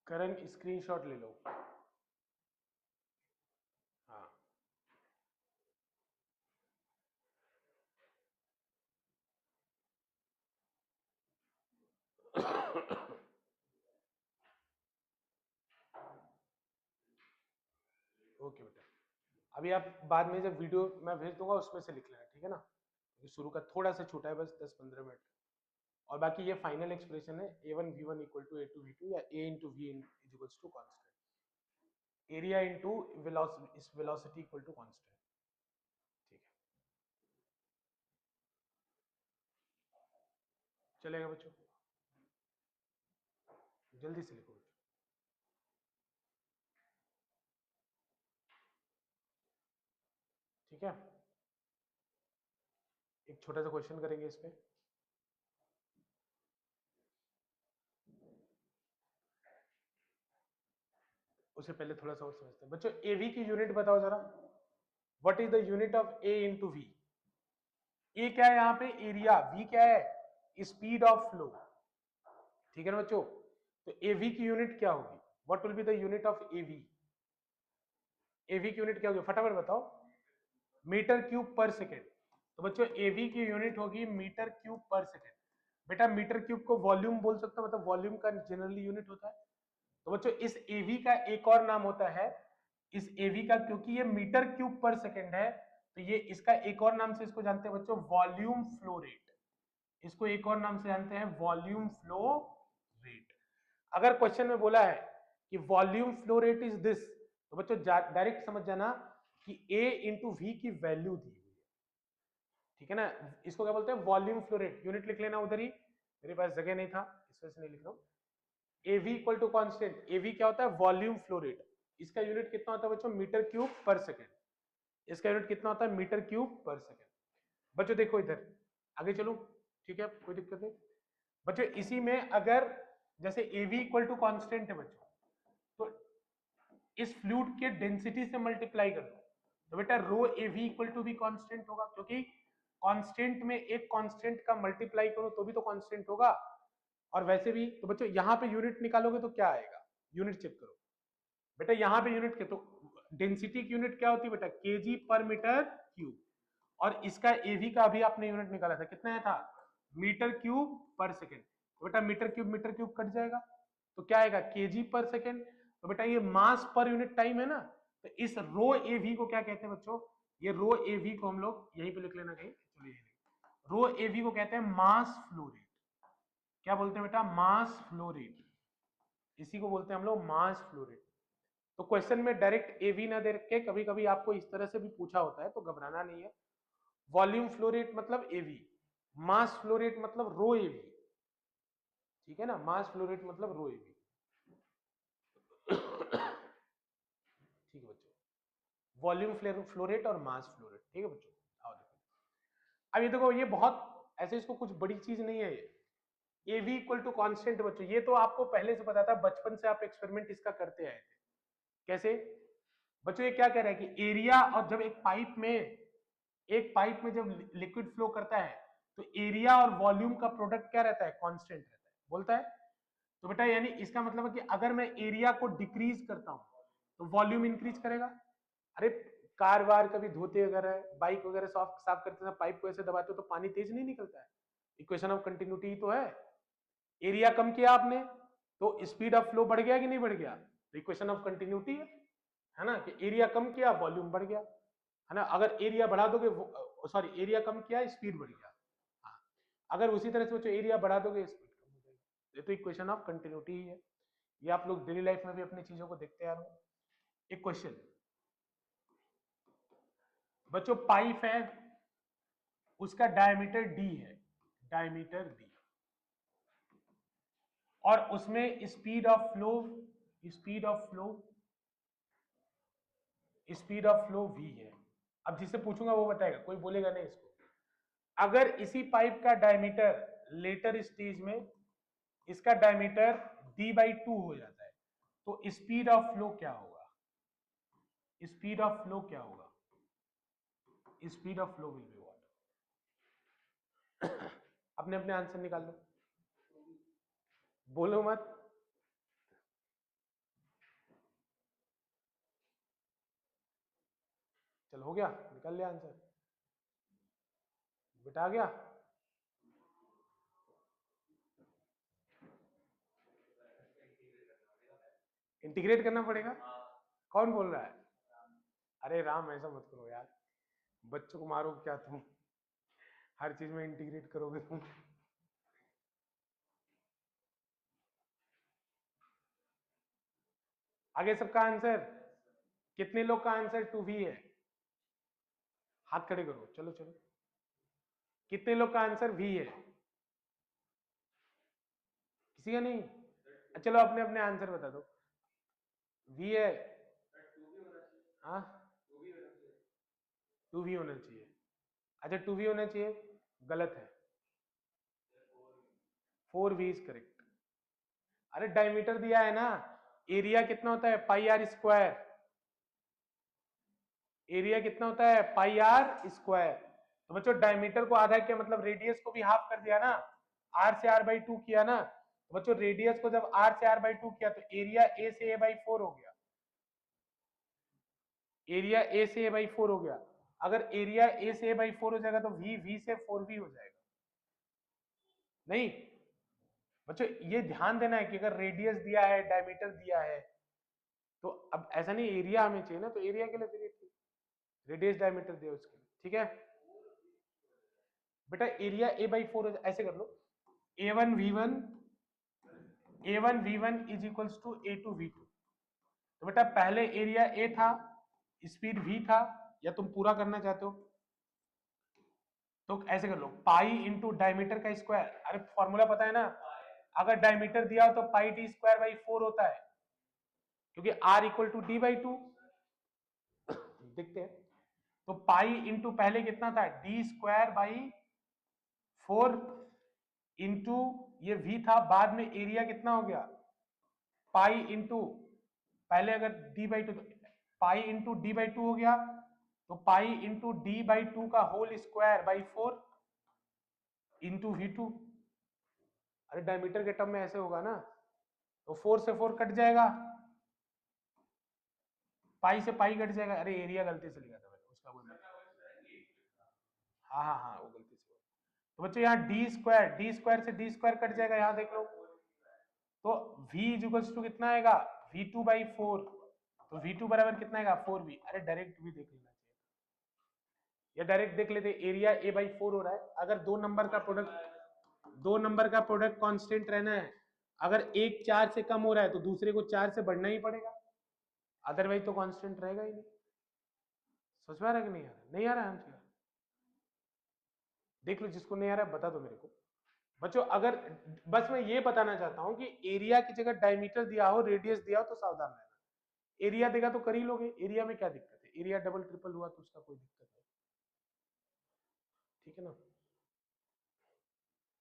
करण स्क्रीनशॉट ले लो। हाँ ओके बेटा, अभी आप बाद में जब वीडियो मैं भेज दूंगा उसमें से लिख लेना, ठीक है ना, क्योंकि शुरू का थोड़ा सा छोटा है, बस 10-15 मिनट। और बाकी ये फाइनल एक्सप्रेशन है, A1 V1 equal to A2 V2 या A into V is equals to constant, area into velocity equal to constant. ठीक है, चलेगा बच्चों, जल्दी से लिखो बच्चों। ठीक है, एक छोटा सा क्वेश्चन करेंगे इस पे। उससे पहले थोड़ा सा और समझते हैं बच्चों, एवी की यूनिट बताओ जरा, what is the unit of A into V? A क्या है यहाँ पे? एरिया। वी क्या है? Speed of flow. ठीक है ना बच्चों, तो एवी की यूनिट क्या होगी? What will be the unit of AV? AV की यूनिट क्या होगी फटाफट बताओ? Metre cube per second. तो बच्चों एवी की यूनिट होगी मीटर क्यूब पर सेकेंड। बेटा मीटर क्यूब को वॉल्यूम बोल सकते हो, मतलब वॉल्यूम का जनरली यूनिट होता है। तो बच्चों इस एवी का एक और नाम होता है, इस एवी का, क्योंकि ये मीटर क्यूब पर सेकेंड है, तो ये इसका एक और नाम से इसको जानते हैं बच्चों, वॉल्यूम फ्लो रेट। इसको एक और नाम से जानते हैं वॉल्यूम फ्लो रेट। अगर क्वेश्चन में बोला है कि volume flow rate is this, तो बच्चों डायरेक्ट समझ जाना कि ए इंटू वी की वैल्यू दी हुई है। ठीक है ना, इसको क्या बोलते हैं, वॉल्यूम फ्लो रेट। यूनिट लिख लेना उधर ही, मेरे पास जगह नहीं था इस वजह से नहीं लिख रहा हूँ। एवी इक्वल टू कांस्टेंट, एवी क्या होता है, वॉल्यूम फ्लो रेट। इसका यूनिट कितना होता है बच्चों, मीटर क्यूब पर सेकेंड। इसका यूनिट कितना होता है, मीटर क्यूब पर सेकेंड। बच्चों देखो इधर, आगे चलो, ठीक है, कोई दिक्कत नहीं बच्चों। इसी में अगर जैसे एवी इक्वल टू कांस्टेंट है बच्चों, तो इस फ्लूइड के डेंसिटी से मल्टीप्लाई कर दो, तो बेटा रो एवी इक्वल टू भी कांस्टेंट होगा, क्योंकि कांस्टेंट में एक कांस्टेंट का मल्टीप्लाई करो तो भी तो कांस्टेंट होगा। और वैसे भी तो बच्चों यहां पे यूनिट निकालोगे तो क्या आएगा, यूनिट चेक करो बेटा, यहां पे यूनिट के तो डेंसिटी की यूनिट क्या होती है बेटा, केजी पर मीटर क्यूब। और इसका एवी का भी आपने यूनिट निकाला था, कितना आया था, मीटर क्यूब पर सेकेंड। तो बेटा मीटर क्यूब कट जाएगा, तो क्या आएगा, केजी पर सेकेंड। तो बेटा ये मास पर यूनिट टाइम है ना, तो इस रो एवी को क्या कहते हैं बच्चों, ये रो एवी को हम लोग यहीं पे लिख लेना कहीं, चलिए रो एवी को कहते हैं मास फ्लो रेट। क्या बोलते हैं बेटा, मास फ्लो रेट, इसी को बोलते हैं हम लोग मास फ्लो रेट। तो क्वेश्चन में डायरेक्ट एवी ना दे के कभी कभी आपको इस तरह से भी पूछा होता है, तो घबराना नहीं है। वॉल्यूम फ्लो रेट मतलब एवी, मास फ्लो रेट मतलब रो एवी, ठीक है ना, मास फ्लो रेट मतलब रो एवी। ठीक है बच्चों, वॉल्यूम फ्लो रेट और मास फ्लो रेट, ठीक है बच्चों। आओ देखो, अब ये देखो, ये बहुत ऐसे, इसको कुछ बड़ी चीज नहीं है ये, एवी इक्वल टू कांस्टेंट बच्चों, ये तो आपको पहले से पता था, बचपन से आप एक्सपेरिमेंट इसका करते आए थे। कैसे बच्चों, ये क्या कह रहा है कि एरिया, और जब एक पाइप में जब लिक्विड फ्लो करता है तो एरिया और वॉल्यूम का प्रोडक्ट क्या रहता है, कांस्टेंट रहता है, बोलता है। तो बेटा यानी इसका मतलब है कि अगर मैं एरिया को डिक्रीज करता हूं तो वॉल्यूम इंक्रीज करेगा। अरे कार वार कभी धोते वगैरह, बाइक वगैरह साफ साफ करते समय पाइप को ऐसे दबाते हो तो पानी तेज नहीं निकलता है, इक्वेशन ऑफ कंटिन्यूटी तो है। एरिया कम किया आपने तो स्पीड ऑफ फ्लो बढ़ गया कि नहीं बढ़ गया, तो इक्वेशन ऑफ कंटिन्यूटी है ना, कि एरिया कम किया वॉल्यूम बढ़ गया, है ना। अगर एरिया बढ़ा दोगे, सॉरी एरिया कम किया स्पीड बढ़ गया, हाँ। अगर उसी तरह से बच्चों एरिया बढ़ा दोगे स्पीड कम हो जाएगी, ये तो इक्वेशन ऑफ कंटिन्यूटी ही है। ये आप लोग डेली लाइफ में भी अपनी चीजों को देखते आ रहे हो। एक क्वेश्चन बच्चों, पाइप है, उसका डायमीटर डी है, डायमीटर डी, और उसमें speed of flow, speed of flow speed of flow v है। अब जिससे पूछूंगा वो बताएगा, कोई बोलेगा नहीं इसको। अगर इसी पाइप का डायमीटर लेटर स्टेज में इसका डायमीटर d/2 हो जाता है तो स्पीड ऑफ फ्लो क्या होगा, स्पीड ऑफ फ्लो क्या होगा, speed of flow will be what. अपने अपने आंसर निकाल लो, बोलो मत। चल हो गया, निकल लिया आंसर, बेटा आ गया। इंटीग्रेट करना पड़ेगा, कौन बोल रहा है, अरे राम ऐसा मत करो यार, बच्चों को मारो क्या तुम, हर चीज में इंटीग्रेट करोगे तुम। आगे सबका आंसर, कितने लोग का आंसर 2v है, हाथ खड़े करो, चलो चलो, कितने लोग का आंसर v है, किसी का नहीं, चलो अपने अपने आंसर बता दो, v है, हाँ 2v होना चाहिए, अच्छा 2v होना चाहिए, गलत है, 4v इज करेक्ट। अरे डायमीटर दिया है ना, एरिया कितना होता है पाई आर स्क्वायर, एरिया कितना होता है पाई आर स्क्वायर। तो बच्चों डायमीटर को आधा किया मतलब रेडियस को भी हाफ कर दिया ना, आर से r/2 किया ना, तो बच्चों रेडियस को जब r से r/2 किया तो एरिया a से a/4 हो गया, एरिया a से a/4 हो गया। अगर एरिया a से a/4 हो जाएगा तो v से 4v हो जाएगा, नहीं बच्चों ये ध्यान देना है कि अगर रेडियस दिया है डायमीटर दिया है तो अब ऐसा नहीं एरिया हमें चाहिए ना, तो एरिया के लिए फिर रेडियस डायमीटर दिया उसके लिए, ठीक है बेटा। एरिया a/4 ऐसे कर लो, a1v1 is equals to a2v2। तो बेटा पहले एरिया a था, स्पीड v था, या तुम पूरा करना चाहते हो, तो ऐसे कर लो, पाई इंटू डायमीटर का स्क्वायर, अरे फॉर्मूला पता है ना, अगर डायमीटर दिया हो तो पाई डी स्क्वायर बाई 4 होता है, क्योंकि R equal to D by 2। देखते हैं, तो पाई इंटू पहले कितना था, डी स्क्वायर बाई 4 इंटू ये v था, बाद में एरिया कितना हो गया, पाई इंटू पहले अगर D by two, pi into D by 2 हो गया, तो पाई इंटू डी बाई 2 का whole square by 4 into v2। अरे डायमीटर के टर्म में ऐसे होगा ना, तो 4 से 4 कट जाएगा, पाई से पाई कट जाएगा, अरे एरिया गलती से लिखा था मैंने, उसका कोई मतलब, हाँ हाँ हाँ वो गलती से। तो बच्चों यहाँ डी स्क्वायर से डी स्क्वायर कट जाएगा, यहाँ देख लो, तो v इक्वल्स टू कितना आएगा, v2 बाई 4, तो v2 बराबर कितना आएगा 4v। अरे डायरेक्ट भी देख लेना चाहिए, या डायरेक्ट देख लेते, एरिया a बाई 4 हो रहा है, अगर दो नंबर का प्रोडक्ट कांस्टेंट रहना है, अगर एक 4 से कम हो रहा है तो दूसरे को 4 से बढ़ना ही पड़ेगा, अदरवाइज तो कांस्टेंट रहेगा ही नहीं। समझ में आ रहा है कि नहीं आ रहा है, नहीं आ रहा है आंसर, देख लो जिसको नहीं आ रहा है बता दो मेरे को। बच्चों अगर, बस मैं ये बताना चाहता हूं कि एरिया की जगह डायमीटर दिया हो, रेडियस दिया हो तो सावधान रहना, एरिया देगा तो कर ही लोगे, एरिया में क्या दिक्कत है, एरिया डबल ट्रिपल हुआ तो उसका कोई दिक्कत नहीं, ठीक है ना।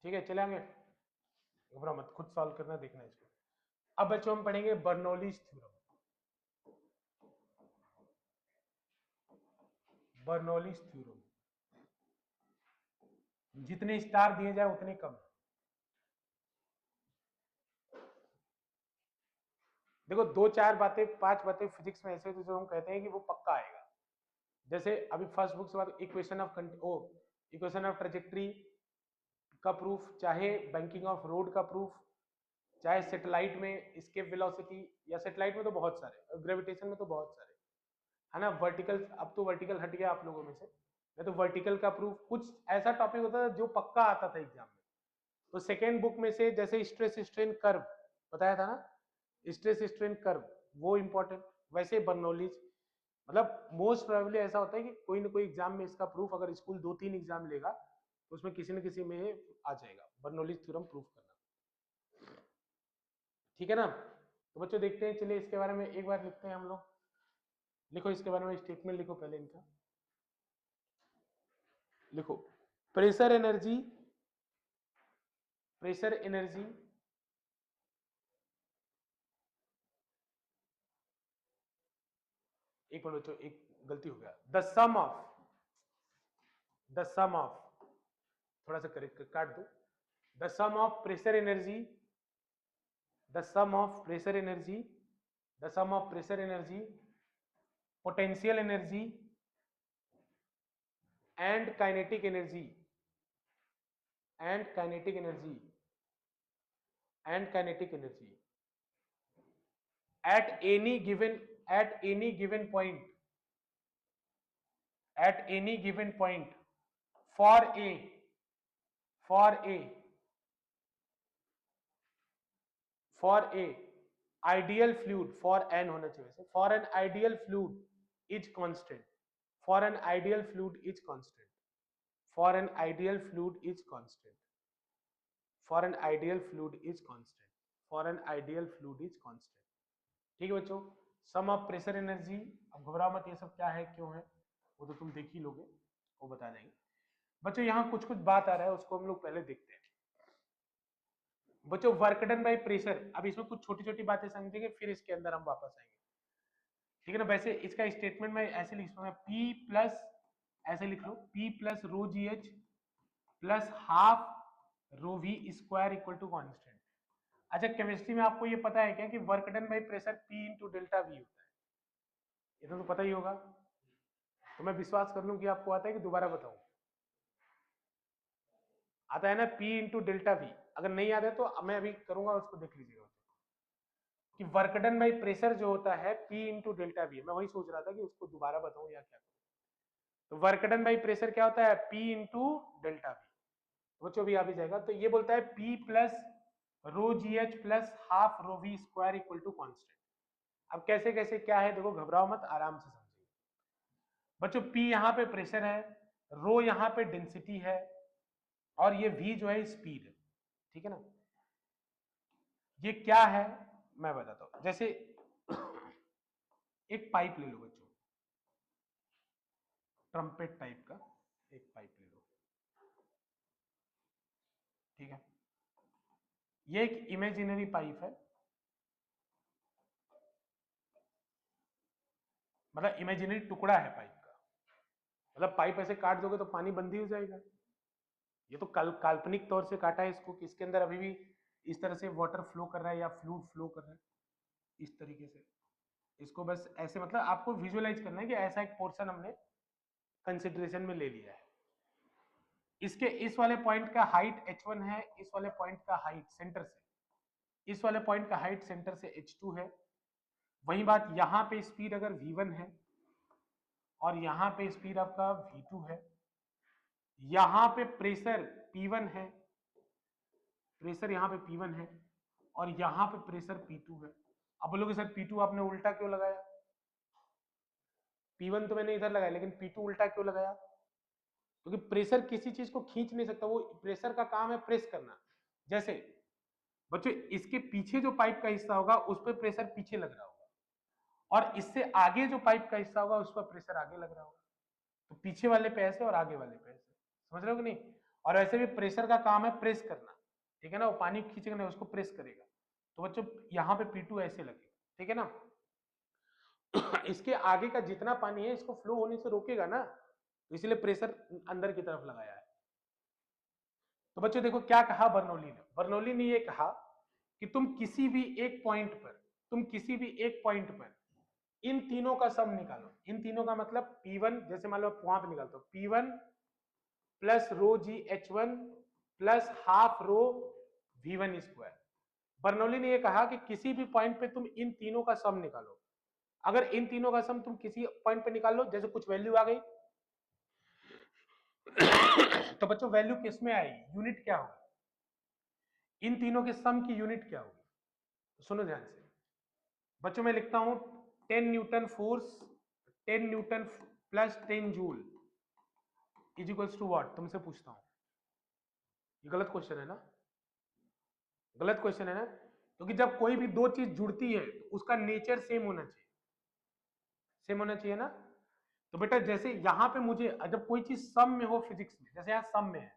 ठीक है चले आगे, घबरा मत, खुद सॉल्व करना, देखना इसको। अब बच्चों हम पढ़ेंगे बर्नौलीज थ्योरम। बर्नौलीज थ्योरम, जितने स्टार दिए जाए उतने कम। देखो दो चार बातें, पांच बातें फिजिक्स में ऐसे जो हम कहते हैं कि वो पक्का आएगा, जैसे अभी फर्स्ट बुक से बात, इक्वेशन ऑफ ट्रेजेक्ट्री का प्रूफ, चाहे बैंकिंग ऑफ रोड का प्रूफ, चाहे सैटेलाइट में एस्केप वेलोसिटी, या सैटेलाइट में तो बहुत सारे, ग्रेविटेशन में तो बहुत सारे है ना, वर्टिकल, अब तो वर्टिकल हट गया आप लोगों में से, नहीं तो वर्टिकल का प्रूफ, कुछ ऐसा टॉपिक होता था जो पक्का आता था एग्जाम में। तो सेकेंड बुक में से जैसे स्ट्रेस स्ट्रेन कर्व बताया था ना, स्ट्रेस स्ट्रेन कर्व वो इंपॉर्टेंट, वैसे बर्नौलीज, मतलब मोस्ट प्रोबेबली ऐसा होता है कि कोई ना कोई एग्जाम में इसका प्रूफ, अगर स्कूल 2-3 एग्जाम लेगा तो उसमें किसी न किसी में आ जाएगा, बर्नौलीज थ्योरम प्रूफ करना, ठीक है ना। तो बच्चों देखते हैं, चलिए इसके बारे में एक बार लिखते हैं हम लोग, लिखो इसके बारे में स्टेटमेंट लिखो पहले इनका, लिखो प्रेशर एनर्जी, प्रेशर एनर्जी एक मिनट बच्चों, एक गलती हो गया, द सम ऑफ, थोड़ा सा करेक्ट काट दो, the sum of pressure energy, the sum of pressure energy, the sum of pressure energy, potential energy and kinetic energy, and kinetic energy, and kinetic energy at any given point, at any given point for a for a for a ideal fluid, for n होना चाहिए वैसे, for an ideal fluid is constant, for an ideal fluid is constant, for an ideal fluid is constant, for an ideal fluid is constant, for an ideal fluid is constant, ठीक है बच्चों। सम of pressure energy, अब घबराओ मत, ये सब क्या है क्यों है वो तो तुम देख ही लोगे, वो बता देंगे बच्चों। यहाँ कुछ कुछ बात आ रहा है उसको हम लोग पहले देखते हैं बच्चों। वर्क डन बाय प्रेशर, अब इसमें कुछ छोटी छोटी बातें समझेंगे, फिर इसके अंदर हम वापस आएंगे, ठीक है ना। वैसे इसका स्टेटमेंट मैं ऐसे लिख सकता हूँ, पी प्लस, ऐसे लिख लो, P plus rho ji H plus half rho V square equal to constant. अच्छा केमिस्ट्री में आपको ये पता है क्या कि work done by pressure P into delta V होता है, इतना तो पता ही होगा, तो मैं विश्वास कर लूं कि आपको आता है कि दोबारा बताऊं, आता है ना, P इंटू डेल्टा वी, अगर नहीं आता है तो मैं अभी करूंगा उसको देख लीजिएगा कि वर्क डन बाई प्रेशर जो होता है P इंटू डेल्टा वी, मैं वही सोच रहा था कि उसको दोबारा बताऊं या क्या करूं। तो वर्क डन बाई प्रेशर क्या होता है, P इंटू डेल्टा वी, बच्चों भी आ भी जाएगा। तो ये बोलता है P plus rho ji H plus half rho V square equal to constant. अब कैसे कैसे क्या है देखो, घबराओ मत, आराम से समझिए बच्चों। P यहाँ पे प्रेशर है, रो यहाँ पे डेंसिटी है और ये v जो है स्पीड है, ठीक है ना। ये क्या है मैं बताता हूं, जैसे एक पाइप ले लो बच्चों, ट्रम्पेट टाइप का एक पाइप ले लो, ठीक है। ये एक इमेजिनरी पाइप है, मतलब इमेजिनरी टुकड़ा है पाइप का, मतलब पाइप ऐसे काट दोगे तो पानी बंद ही हो जाएगा। ये तो काल्पनिक तौर से काटा है इसको कि इसके अंदर अभी भी इस तरह से वाटर फ्लो कर रहा है या फ्लूइड फ्लो कर रहा है इस तरीके से। इसको बस ऐसे मतलब आपको विजुअलाइज करना है कि ऐसा एक पोर्शन हमने कंसिडरेशन में ले लिया है। इसके इस वाले पॉइंट का हाइट h1 है, इस वाले पॉइंट का हाइट सेंटर से, इस वाले पॉइंट का हाइट सेंटर से h2 है। वही बात यहाँ पे स्पीड अगर v1 है और यहाँ पे स्पीड आपका v2 है, यहाँ पे प्रेशर p1 है, प्रेशर यहाँ पे P1 है और यहाँ पे प्रेशर P2 है। अब बोलोगे सर P2 आपने उल्टा क्यों लगाया? P1 तो मैंने इधर लगाया लेकिन P2 उल्टा क्यों लगाया? क्योंकि प्रेशर किसी चीज को खींच नहीं सकता, वो प्रेशर का काम है प्रेस करना। जैसे बच्चों इसके पीछे जो पाइप का हिस्सा होगा उस पर प्रेशर पीछे लग रहा होगा और इससे आगे जो पाइप का हिस्सा होगा उस पर प्रेशर आगे लग रहा होगा। तो पीछे वाले पे ऐसे और आगे वाले पे ऐसे, समझ रहे हो कि नहीं? और वैसे भी प्रेशर का काम है प्रेस करना, ठीक है ना, वो पानी खींचेगा नहीं उसको प्रेस करेगा। तो बच्चों यहाँ पे P2 ऐसे लगेगा, ठीक है ना। इसके आगे का जितना पानी है इसको फ्लो होने से रोकेगा ना, तो इसलिए प्रेशर अंदर की तरफ लगाया है। तो बच्चों देखो क्या कहा बर्नौली ने, बर्नौली ने ये कहा कि तुम किसी भी एक पॉइंट पर इन तीनों का सम निकालो। इन तीनों का मतलब P1, जैसे मान लो वहां पे निकालते हो P1 plus rho G H1 plus half rho V1 square. Bernoulli ने यह कहा कि किसी भी पॉइंट पे तुम इन तीनों का सम निकालो। अगर इन तीनों का सम तुम किसी पॉइंट पे निकाल लो, जैसे कुछ वैल्यू आ गई तो बच्चों वैल्यू किस में आएगी, यूनिट क्या होगी, इन तीनों के सम की यूनिट क्या होगी? तो सुनो ध्यान से बच्चों, मैं लिखता हूं 10 न्यूटन फोर्स 10 न्यूटन plus 10 joule is equals to what. तुमसे पूछता हूं, ये गलत क्वेश्चन है ना, गलत क्वेश्चन है ना, क्योंकि जब कोई भी दो चीज जुड़ती है तो उसका नेचर सेम होना चाहिए, सेम होना चाहिए ना। तो बेटा जैसे यहां पे मुझे जब कोई चीज सम में हो फिजिक्स में, जैसे यहां सम में है,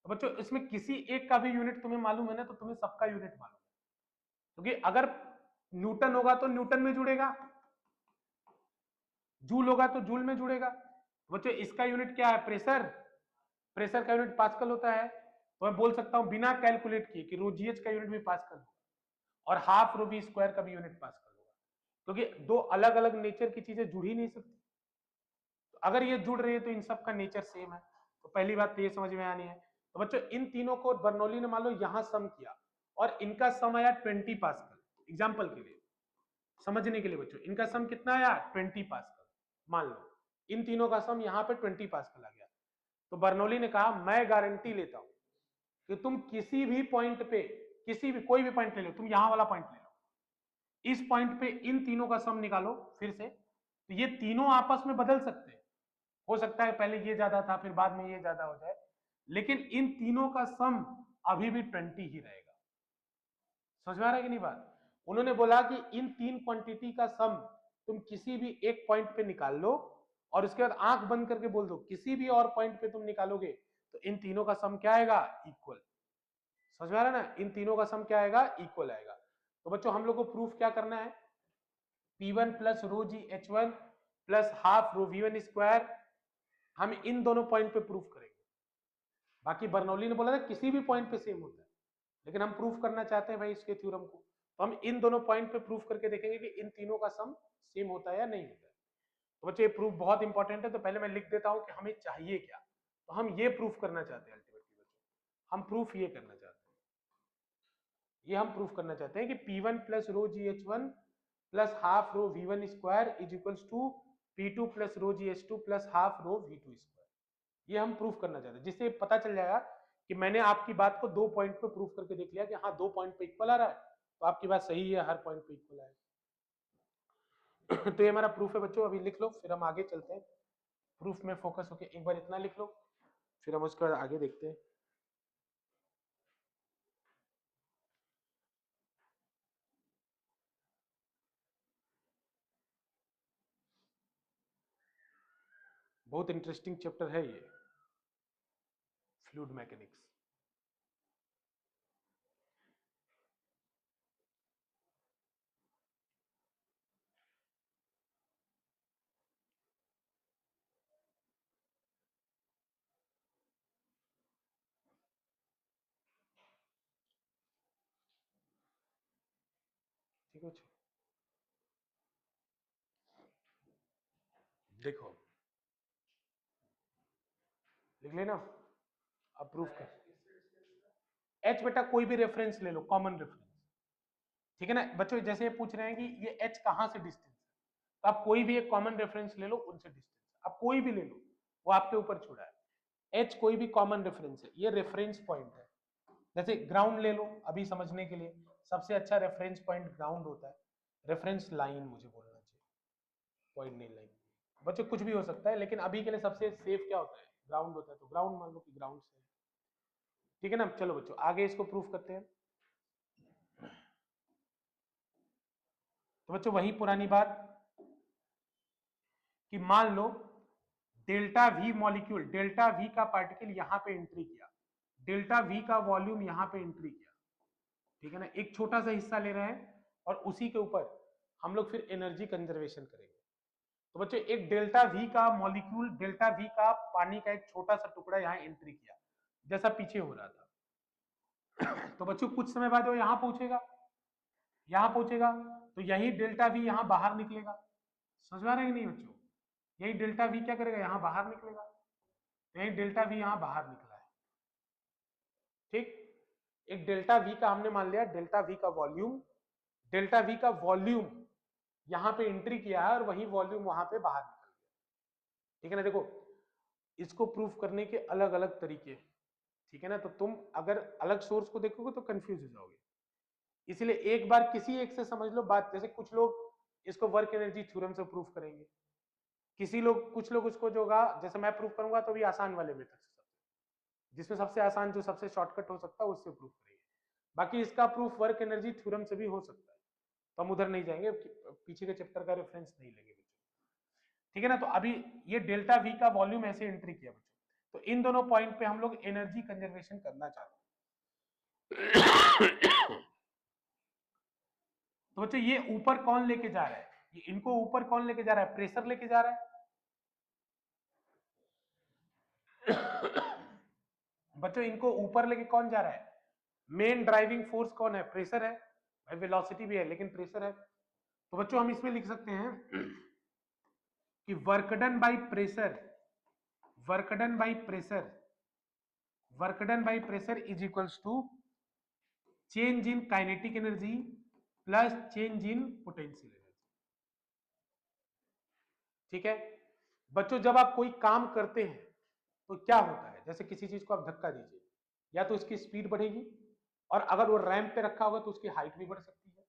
तो बच्चों इसमें किसी एक का भी यूनिट तुम्हें मालूम है ना, तो तुम्हें सबका यूनिट मालूम है। क्योंकि अगर न्यूटन होगा तो न्यूटन में जुड़ेगा, जूल होगा तो जूल में जुड़ेगा। तो बच्चों इसका यूनिट क्या है, प्रेशर, प्रेशर का यूनिट पास्कल होता है। तो मैं बोल सकता हूं बिना कैलकुलेट किए कि रो जीएच का यूनिट भी पास्कल होगा और हाफ रो बी स्क्वायर का भी यूनिट पास्कल होगा, क्योंकि दो अलग अलग नेचर की चीजें जुड़ ही नहीं सकती। तो अगर ये जुड़ रही है तो इन सब का नेचर सेम है। तो पहली बात तो ये समझ में आनी है। तो बच्चों इन तीनों को बर्नौली ने मान लो यहां सम किया और इनका सम आया 20 पास्कल। एग्जाम्पल के लिए समझने के लिए बच्चों, इनका सम कितना आया 20 पास्कल। मान लो इन तीनों का सम यहाँ पे 20 पास्कल आ गया। तो बर्नौली ने कहा मैं गारंटी लेता हूं कि तुम किसी भी पॉइंट पे, किसी भी कोई भी पॉइंट ले लो, तुम यहां वाला पॉइंट ले लो, इस पॉइंट पे इन तीनों का सम निकालो फिर से, तो ये तीनों आपस में बदल सकते हैं। हो सकता है पहले ये ज्यादा था फिर बाद में ये ज्यादा हो जाए, लेकिन इन तीनों का सम अभी भी 20 ही रहेगा। समझ में आ रहा है कि नहीं बात? उन्होंने बोला कि इन तीन क्वांटिटी का सम तुम किसी भी एक पॉइंट पे निकाल लो और उसके बाद आंख बंद करके बोल दो किसी भी और पॉइंट पे तुम निकालोगे तो इन तीनों का सम क्या आएगा, इक्वल। समझ में आ रहा है ना, इन तीनों का सम क्या आएगा, इक्वल आएगा। तो बच्चों हम लोग को प्रूफ क्या करना है, P1 plus rho G H1 plus half rho V1 square, हम इन दोनों पॉइंट पे प्रूफ करेंगे। बाकी बर्नौली ने बोला था किसी भी पॉइंट पे सेम होता है, लेकिन हम प्रूफ करना चाहते हैं भाई इसके थ्योरम को, तो हम इन दोनों पॉइंट पे प्रूफ करके देखेंगे कि इन तीनों का सम सेम होता है या नहीं होता है। तो बच्चे ये प्रूफ बहुत इंपॉर्टेंट है, तो पहले मैं लिख देता हूं कि हमें चाहिए क्या। तो हम ये प्रूफ करना चाहते हैं अल्टीमेटली बच्चों, हम प्रूफ ये करना चाहते हैं, ये हम प्रूफ करना चाहते हैं कि P1 plus rho G H1 plus half rho V1 square is equals to P2 plus rho G H2 plus half rho V2 square. ये हम प्रूफ करना चाहते हैं, जिससे पता चल जाएगा कि मैंने आपकी बात को दो पॉइंट पे प्रूफ करके देख लिया कि हाँ दो पॉइंट पे इक्वल आ रहा है, तो आपकी बात सही है, हर पॉइंट पे इक्वल आएगा। तो ये हमारा प्रूफ है बच्चों, अभी लिख लो फिर हम आगे चलते हैं। प्रूफ में फोकस होके एक बार इतना लिख लो, फिर हम उसके बाद आगे देखते हैं। बहुत इंटरेस्टिंग चैप्टर है ये, फ्लूइड मैकेनिक्स। ठीक है, देखो लिख लेना, अब प्रूफ कर। एच बेटा कोई भी रेफरेंस ले लो, कॉमन रेफरेंस, ठीक है ना बच्चों। जैसे ये पूछ रहे हैं कि ये एच कहां से डिस्टेंस है, तो आप कोई भी एक कॉमन रेफरेंस ले लो, उनसे डिस्टेंस आप कोई भी ले लो, वो आपके ऊपर छोड़ा है। एच कोई भी कॉमन रेफरेंस है, ये रेफरेंस पॉइंट है। जैसे ग्राउंड ले लो, अभी समझने के लिए सबसे अच्छा रेफरेंस पॉइंट ग्राउंड होता है। रेफरेंस लाइन मुझे बोलना चाहिए, पॉइंट नहीं लाइन। बच्चों कुछ भी हो सकता है, लेकिन अभी के लिए सबसे सेफ क्या होता है, ग्राउंड होता है। तो ग्राउंड मान लो कि ग्राउंड से, ठीक है ना। चलो बच्चों आगे इसको प्रूफ करते हैं। तो बच्चों वही पुरानी बात कि मान लो delta V molecule, delta V का पार्टिकल यहां पे एंट्री किया, डेल्टा वी का वॉल्यूम यहां पे एंट्री किया, ठीक है ना। एक छोटा सा हिस्सा ले रहे हैं और उसी के ऊपर हम लोग फिर एनर्जी कंजर्वेशन करेंगे। तो बच्चों एक डेल्टा वी का मॉलिक्यूल, डेल्टा वी का पानी का एक छोटा सा टुकड़ा यहां एंट्री किया, जैसा पीछे हो रहा था। तो बच्चों कुछ समय बाद वो यहां पहुंचेगा, यहां पहुंचेगा, तो यही डेल्टा वी यहां बाहर निकलेगा। समझ में आ रहा है कि नहीं बच्चों, यही डेल्टा वी क्या करेगा, यहां बाहर निकलेगा। तो यही डेल्टा वी यहां बाहर निकला है, ठीक। एक डेल्टा वी का हमने मान लिया, डेल्टा वी का वॉल्यूम, डेल्टा वी का वॉल्यूम यहां पे एंट्री किया है और वही वॉल्यूम वहां पे बाहर निकल गया, ठीक है ना। देखो इसको प्रूफ करने के अलग अलग तरीके, ठीक है ना। तो तुम अगर अलग सोर्स को देखोगे तो कंफ्यूज हो जाओगे, इसलिए एक बार किसी एक से समझ लो बात। जैसे कुछ लोग इसको वर्क एनर्जी थ्योरम से प्रूफ करेंगे, किसी लोग, कुछ लोग उसको जो होगा, जैसे मैं प्रूफ करूंगा तो भी आसान वाले मेथड से, जिसमें सबसे आसान जो सबसे शॉर्टकट हो सकता है उससे प्रूफ करेंगे। बाकी इसका प्रूफ वर्क एनर्जी थ्योरम से भी हो सकता है, तो हम उधर नहीं जाएंगे, पीछे के चैप्टर का रेफरेंस नहीं लेंगे बच्चों, ठीक है ना। तो अभी ये डेल्टा वी का वॉल्यूम ऐसे एंट्री किया बच्चों, तो इन दोनों पॉइंट पे हम लोग एनर्जी कंजर्वेशन करना चाहते हैं। तो बच्चों ये ऊपर कौन लेके जा रहा है, ये इनको ऊपर कौन लेके जा रहा है, प्रेशर लेके जा रहा है। बच्चों इनको ऊपर लेके कौन जा रहा है, मेन ड्राइविंग फोर्स कौन है, प्रेशर है भाई। वेलोसिटी भी है लेकिन प्रेशर है। तो बच्चों हम इसमें लिख सकते हैं कि work done by pressure, work done by pressure, work done by pressure is equals to change in kinetic energy plus change in potential energy, ठीक है। बच्चों जब आप कोई काम करते हैं तो क्या होता है, जैसे किसी चीज को आप धक्का दीजिए, या तो उसकी स्पीड बढ़ेगी, और अगर वो रैंप पे रखा होगा तो उसकी हाइट भी बढ़ सकती है।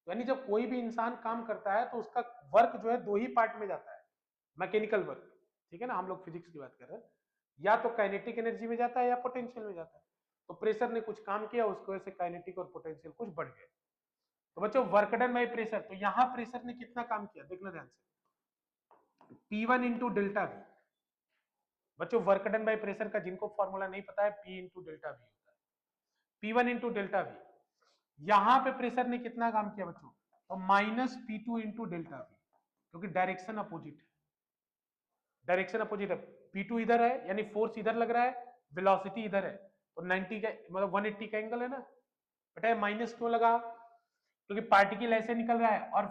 यानी जब कोई भी इंसान काम करता है तो उसका वर्क जो है दो ही पार्ट में जाता है, मैकेनिकल वर्क, ठीक है ना। हम लोग फिजिक्स की बात कर रहे हैं, या तो काइनेटिक एनर्जी में जाता है या पोटेंशियल में जाता है। तो प्रेशर ने कुछ काम किया, उसकी वजह से काइनेटिक और पोटेंशियल कुछ बढ़ गए। तो बच्चों वर्क डन बाय प्रेशर, तो यहां प्रेशर ने कितना काम किया देखना ध्यान से, P1 इंटू डेल्टा वी। बच्चों वर्क डन बाय प्रेशर का जिनको फॉर्मूला नहीं पता है, P इंटू डेल्टा वी होता है, P1 इंटू डेल्टा वी। यहां पे प्रेशर ने कितना काम किया बच्चों, तो minus P2 into delta we, क्योंकि डायरेक्शन अपोजिट है, डायरेक्शन अपोजिट है। P2 इधर है यानी फोर्स इधर लग रहा है, वेलोसिटी इधर है, तो 90 का मतलब 180 का एंगल है ना बेटा। माइनस क्यों लगा, क्योंकि पार्टिकल ऐसे निकल रहा है और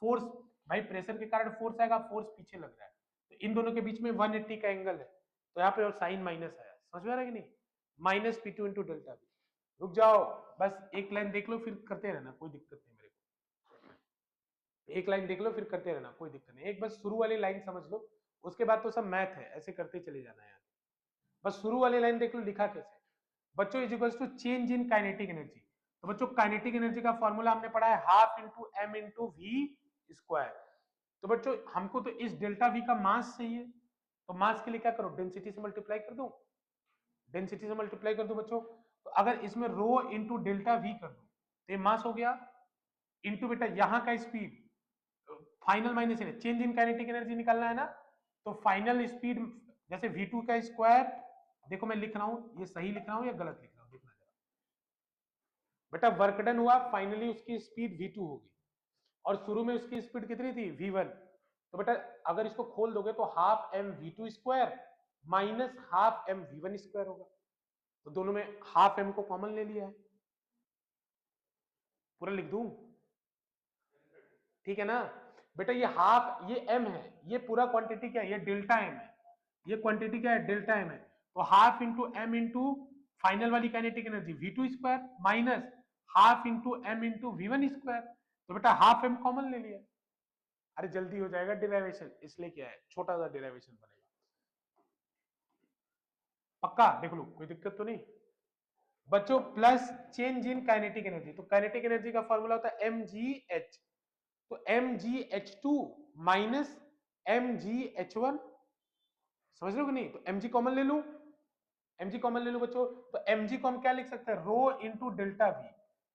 फोर्स, भाई प्रेशर के कारण फोर्स आएगा, फोर्स पीछे लग रहा है, तो इन दोनों के बीच में 180 का एंगल है, तो यहाँ पे साइन माइनस आया। समझ में आ रहा है कि नहीं, minus P2 into delta we. रुक जाओ, बस एक लाइन देख लो फिर करते रहना, कोई दिक्कत नहीं मेरे को। एक लाइन देख लो फिर करते रहना, कोई दिक्कत नहीं। एक बस शुरू वाली लाइन समझ लो, उसके बाद तो सब मैथ है, ऐसे करते चले जाना है। बस शुरू वाली लाइन देख लो लिखा कैसे, बच्चों is equals to change in kinetic energy. तो बच्चों काइनेटिक एनर्जी का फॉर्मूला हमने पढ़ा है half into M into V square. तो बच्चों हमको तो इस डेल्टा वी का मास चाहिए, तो मास के लिए क्या करो, डेंसिटी से मल्टीप्लाई कर दूं, डेंसिटी से मल्टीप्लाई कर दूं बच्चों। तो अगर इसमें रो इंटू डेल्टा वी कर दूं तो ये मास हो गया, इंटू बेटा यहाँ का speed, final minus change in kinetic energy निकालना है ना, तो फाइनल स्पीड जैसे v2 का स्क्वायर, देखो मैं लिख रहा हूं, ये सही लिख रहा हूं या गलत लिख रहा हूं, देखना जरा बेटा। वर्क डन हुआ, फाइनली उसकी स्पीड v2 होगी, और शुरू में उसकी स्पीड कितनी थी v1। तो बेटा अगर इसको खोल दोगे तो half M v2 square minus half M v1 square होगा। तो दोनों में हाफ एम को कॉमन ले लिया है, पूरा लिख दूं, ठीक है ना बेटा। ये हाफ, ये m है, ये पूरा क्वांटिटी क्या है, ये डेल्टा m है, ये क्वांटिटी क्या है, डेल्टा m है। तो half into m into final वाली kinetic energy v2 square minus half into m into v1 square. तो बेटा हाफ m कॉमन ले लिया। अरे जल्दी हो जाएगा डिराइवेशन, इसलिए क्या है, छोटा सा डिराइवेशन बनेगा, पक्का देख लो, कोई दिक्कत तो नहीं बच्चों। Plus change in kinetic energy, तो काइनेटिक एनर्जी का फॉर्मूला होता है mgh, तो mgh2 माइनस mgh1, समझ रहे हो कि नहीं। तो mg कॉमन ले लूं, mg कॉमन ले लूं बच्चों, तो mg को हम क्या लिख सकते हैं, रो इंटू डेल्टा वी।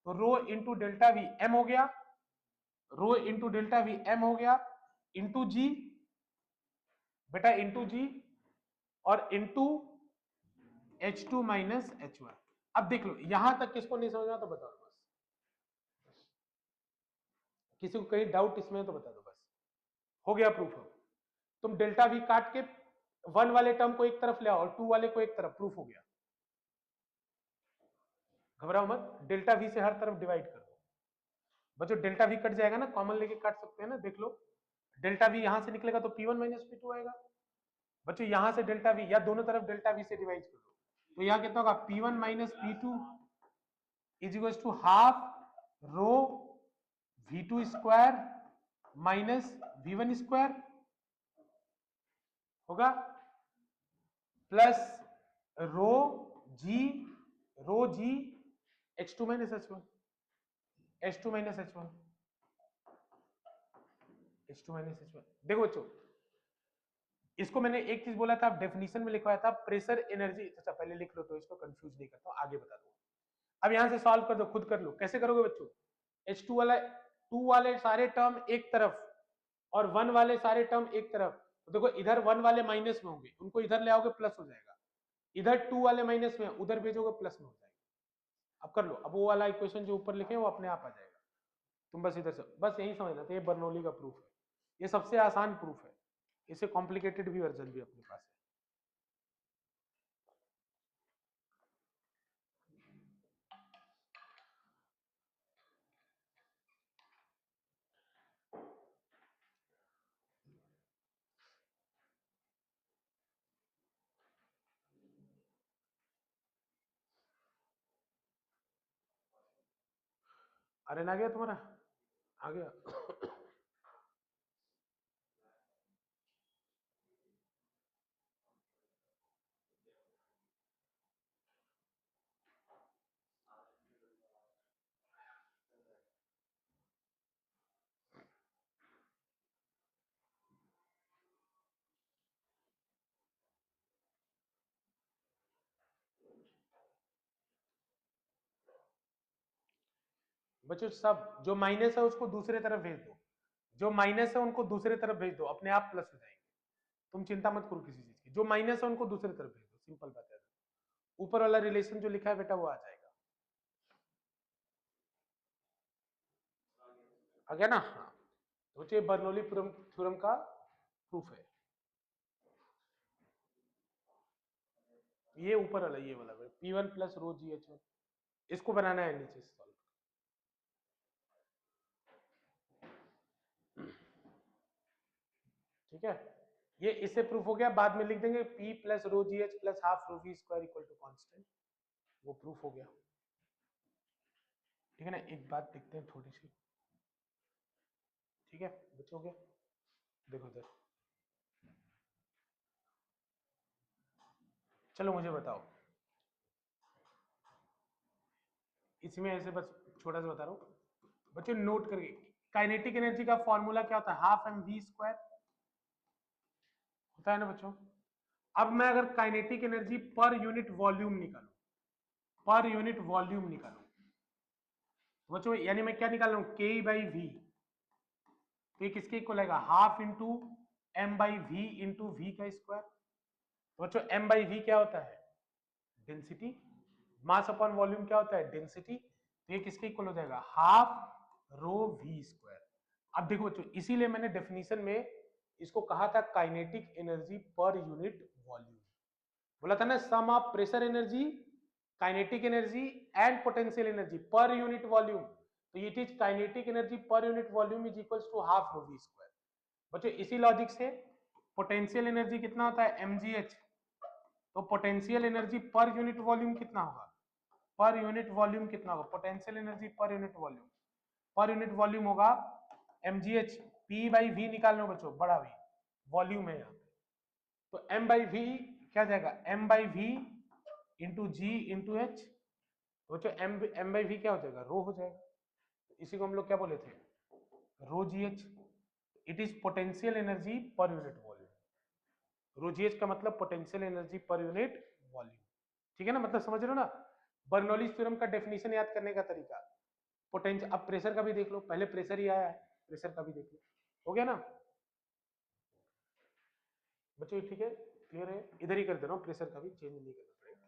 तो rho into delta we m हो गया, rho into delta we m हो गया, इंटू जी बेटा, इंटू जी, और इंटू h2 माइनस h1। अब देख लो यहां तक किसको नहीं समझ में तो बताओ बस, किसी को कहीं डाउट इसमें तो बता दो बस, हो गया प्रूफ। तुम डेल्टा वी काट के 1 वाले टर्म को एक तरफ ले आओ और 2 वाले को एक तरफ, प्रूफ हो गया। घबराओ मत, डेल्टा वी से हर तरफ डिवाइड कर दो बच्चों, डेल्टा वी कट जाएगा ना, कॉमन लेके काट सकते हैं ना, देख लो डेल्टा वी यहां से निकलेगा तो P1 माइनस P2 आएगा बच्चों, यहां से डेल्टा वी या दोनों तरफ डेल्टा वी से डिवाइड कर दो, तो यहां कितना होगा, P1 minus P2 is equal to half rho V2 square minus V1 square होगा, plus rho G, rho G H2 minus H1, H2 minus H1, H2 minus H1। देखो बच्चों, इसको मैंने एक चीज बोला था, डेफिनेशन में लिखवाया था प्रेशर एनर्जी, अच्छा पहले लिख लो तो इसको कंफ्यूज नहीं करता हूं, आगे बता दूंगा। अब यहां से सॉल्व कर दो, खुद कर लो, कैसे करोगे बच्चों, H2 वाला, 2 वाले सारे टर्म एक तरफ और 1 वाले सारे टर्म एक तरफ, तो देखो इधर 1 वाले माइनस में होंगे, उनको इधर ले आओगे प्लस हो जाएगा, इधर 2 वाले माइनस में, उधर भेजोगे प्लस में हो जाएगा। अब कर लो, अब वो वाला इक्वेशन जो ऊपर लिखे वो अपने आप आ जाएगा, तुम बस इधर से बस यही समझना था, ये बर्नौली का प्रूफ है, ये सबसे आसान प्रूफ है, इससे कॉम्प्लिकेटेड भी वर्जन भी अपने पास है। आर्यन आ गया तुम्हारा, आ गया बच्चों सब जो माइनस है उसको दूसरे तरफ भेज दो, जो माइनस है उनको दूसरे तरफ भेज दो, अपने आप प्लस हो जाएंगे, तुम चिंता मत करो किसी चीज की, जो माइनस है उनको दूसरे तरफ भेज दो, सिंपल बात है, ऊपर वाला रिलेशन जो लिखा है बेटा वो आ जाएगा, आ गया ना। हाँ, तो ये बर्नौली थ्योरम का प्रूफ है, ये ऊपर वाला, ये वाला P1 plus rho G H1, इसको बनाना है नीचे सॉल्व, ठीक है। ये इससे प्रूफ हो गया, बाद में लिख देंगे P plus rho ji H plus half rho V square equal to constant, वो प्रूफ हो गया, ठीक है ना। एक बात देखते हैं थोड़ी सी, ठीक है बच्चों, हो गया, देखो इधर, चलो मुझे बताओ, इसमें ऐसे बस छोटा सा बता रहा हूँ बच्चों, नोट करके, काइनेटिक एनर्जी का फॉर्मूला क्या होता है, हाफ एम वी स्क्वायर होता है ना बच्चों, अब मैं अगर kinetic energy per unit volume निकालूं, पर यूनिट वॉल्यूम निकालूं, तो बच्चों यानी मैं क्या निकाल रहा हूं, के बाई वी, तो ये किसके इक्वल आएगा, half into M by V into V का स्क्वायर। तो बच्चों एम बाई वी क्या होता है, डेंसिटी, मास अपॉन वॉल्यूम क्या होता है, डेंसिटी, तो ये किसके इक्वल हो जाएगा, हाफ रो वी स्क्वायर। अब देखो बच्चों, इसीलिए मैंने डेफिनेशन में इसको कहा था kinetic energy per unit volume, बोला था ना sum of pressure energy, kinetic energy and potential energy per unit volume, तो it is kinetic energy per unit volume is equals to half rho V square. बच्चों इसी logic से potential energy कितना होता है, mgh, तो potential energy per unit volume कितना होगा, पर यूनिट वॉल्यूम कितना होगा, potential energy per unit volume, पर यूनिट वॉल्यूम होगा mgh, p बाई वी निकाल लो बच्चों, बड़ा वी वॉल्यूम है यहाँ पे, तो m बाई वी क्या जाएगा, m by V into G into H, तो बच्चों m बाई वी क्या हो जाएगा, रो हो जाएगा, इसी को हम लोग क्या बोले थे, rho ji h. It is potential energy per unit volume, rho ji h का मतलब potential energy per unit volume, ठीक है ना, मतलब समझ रहे हो ना। बर्नौलीज थ्योरम का डेफिनेशन याद करने का तरीका, पोटेंशियल, अब प्रेशर का भी देख लो, पहले प्रेशर ही आया है, प्रेशर का भी देख लो, हो गया ना बच्चों, ठीक है, क्लियर है, इधर ही कर दे रहा हूं, प्रेशर का भी चेंज नहीं करना पड़ेगा।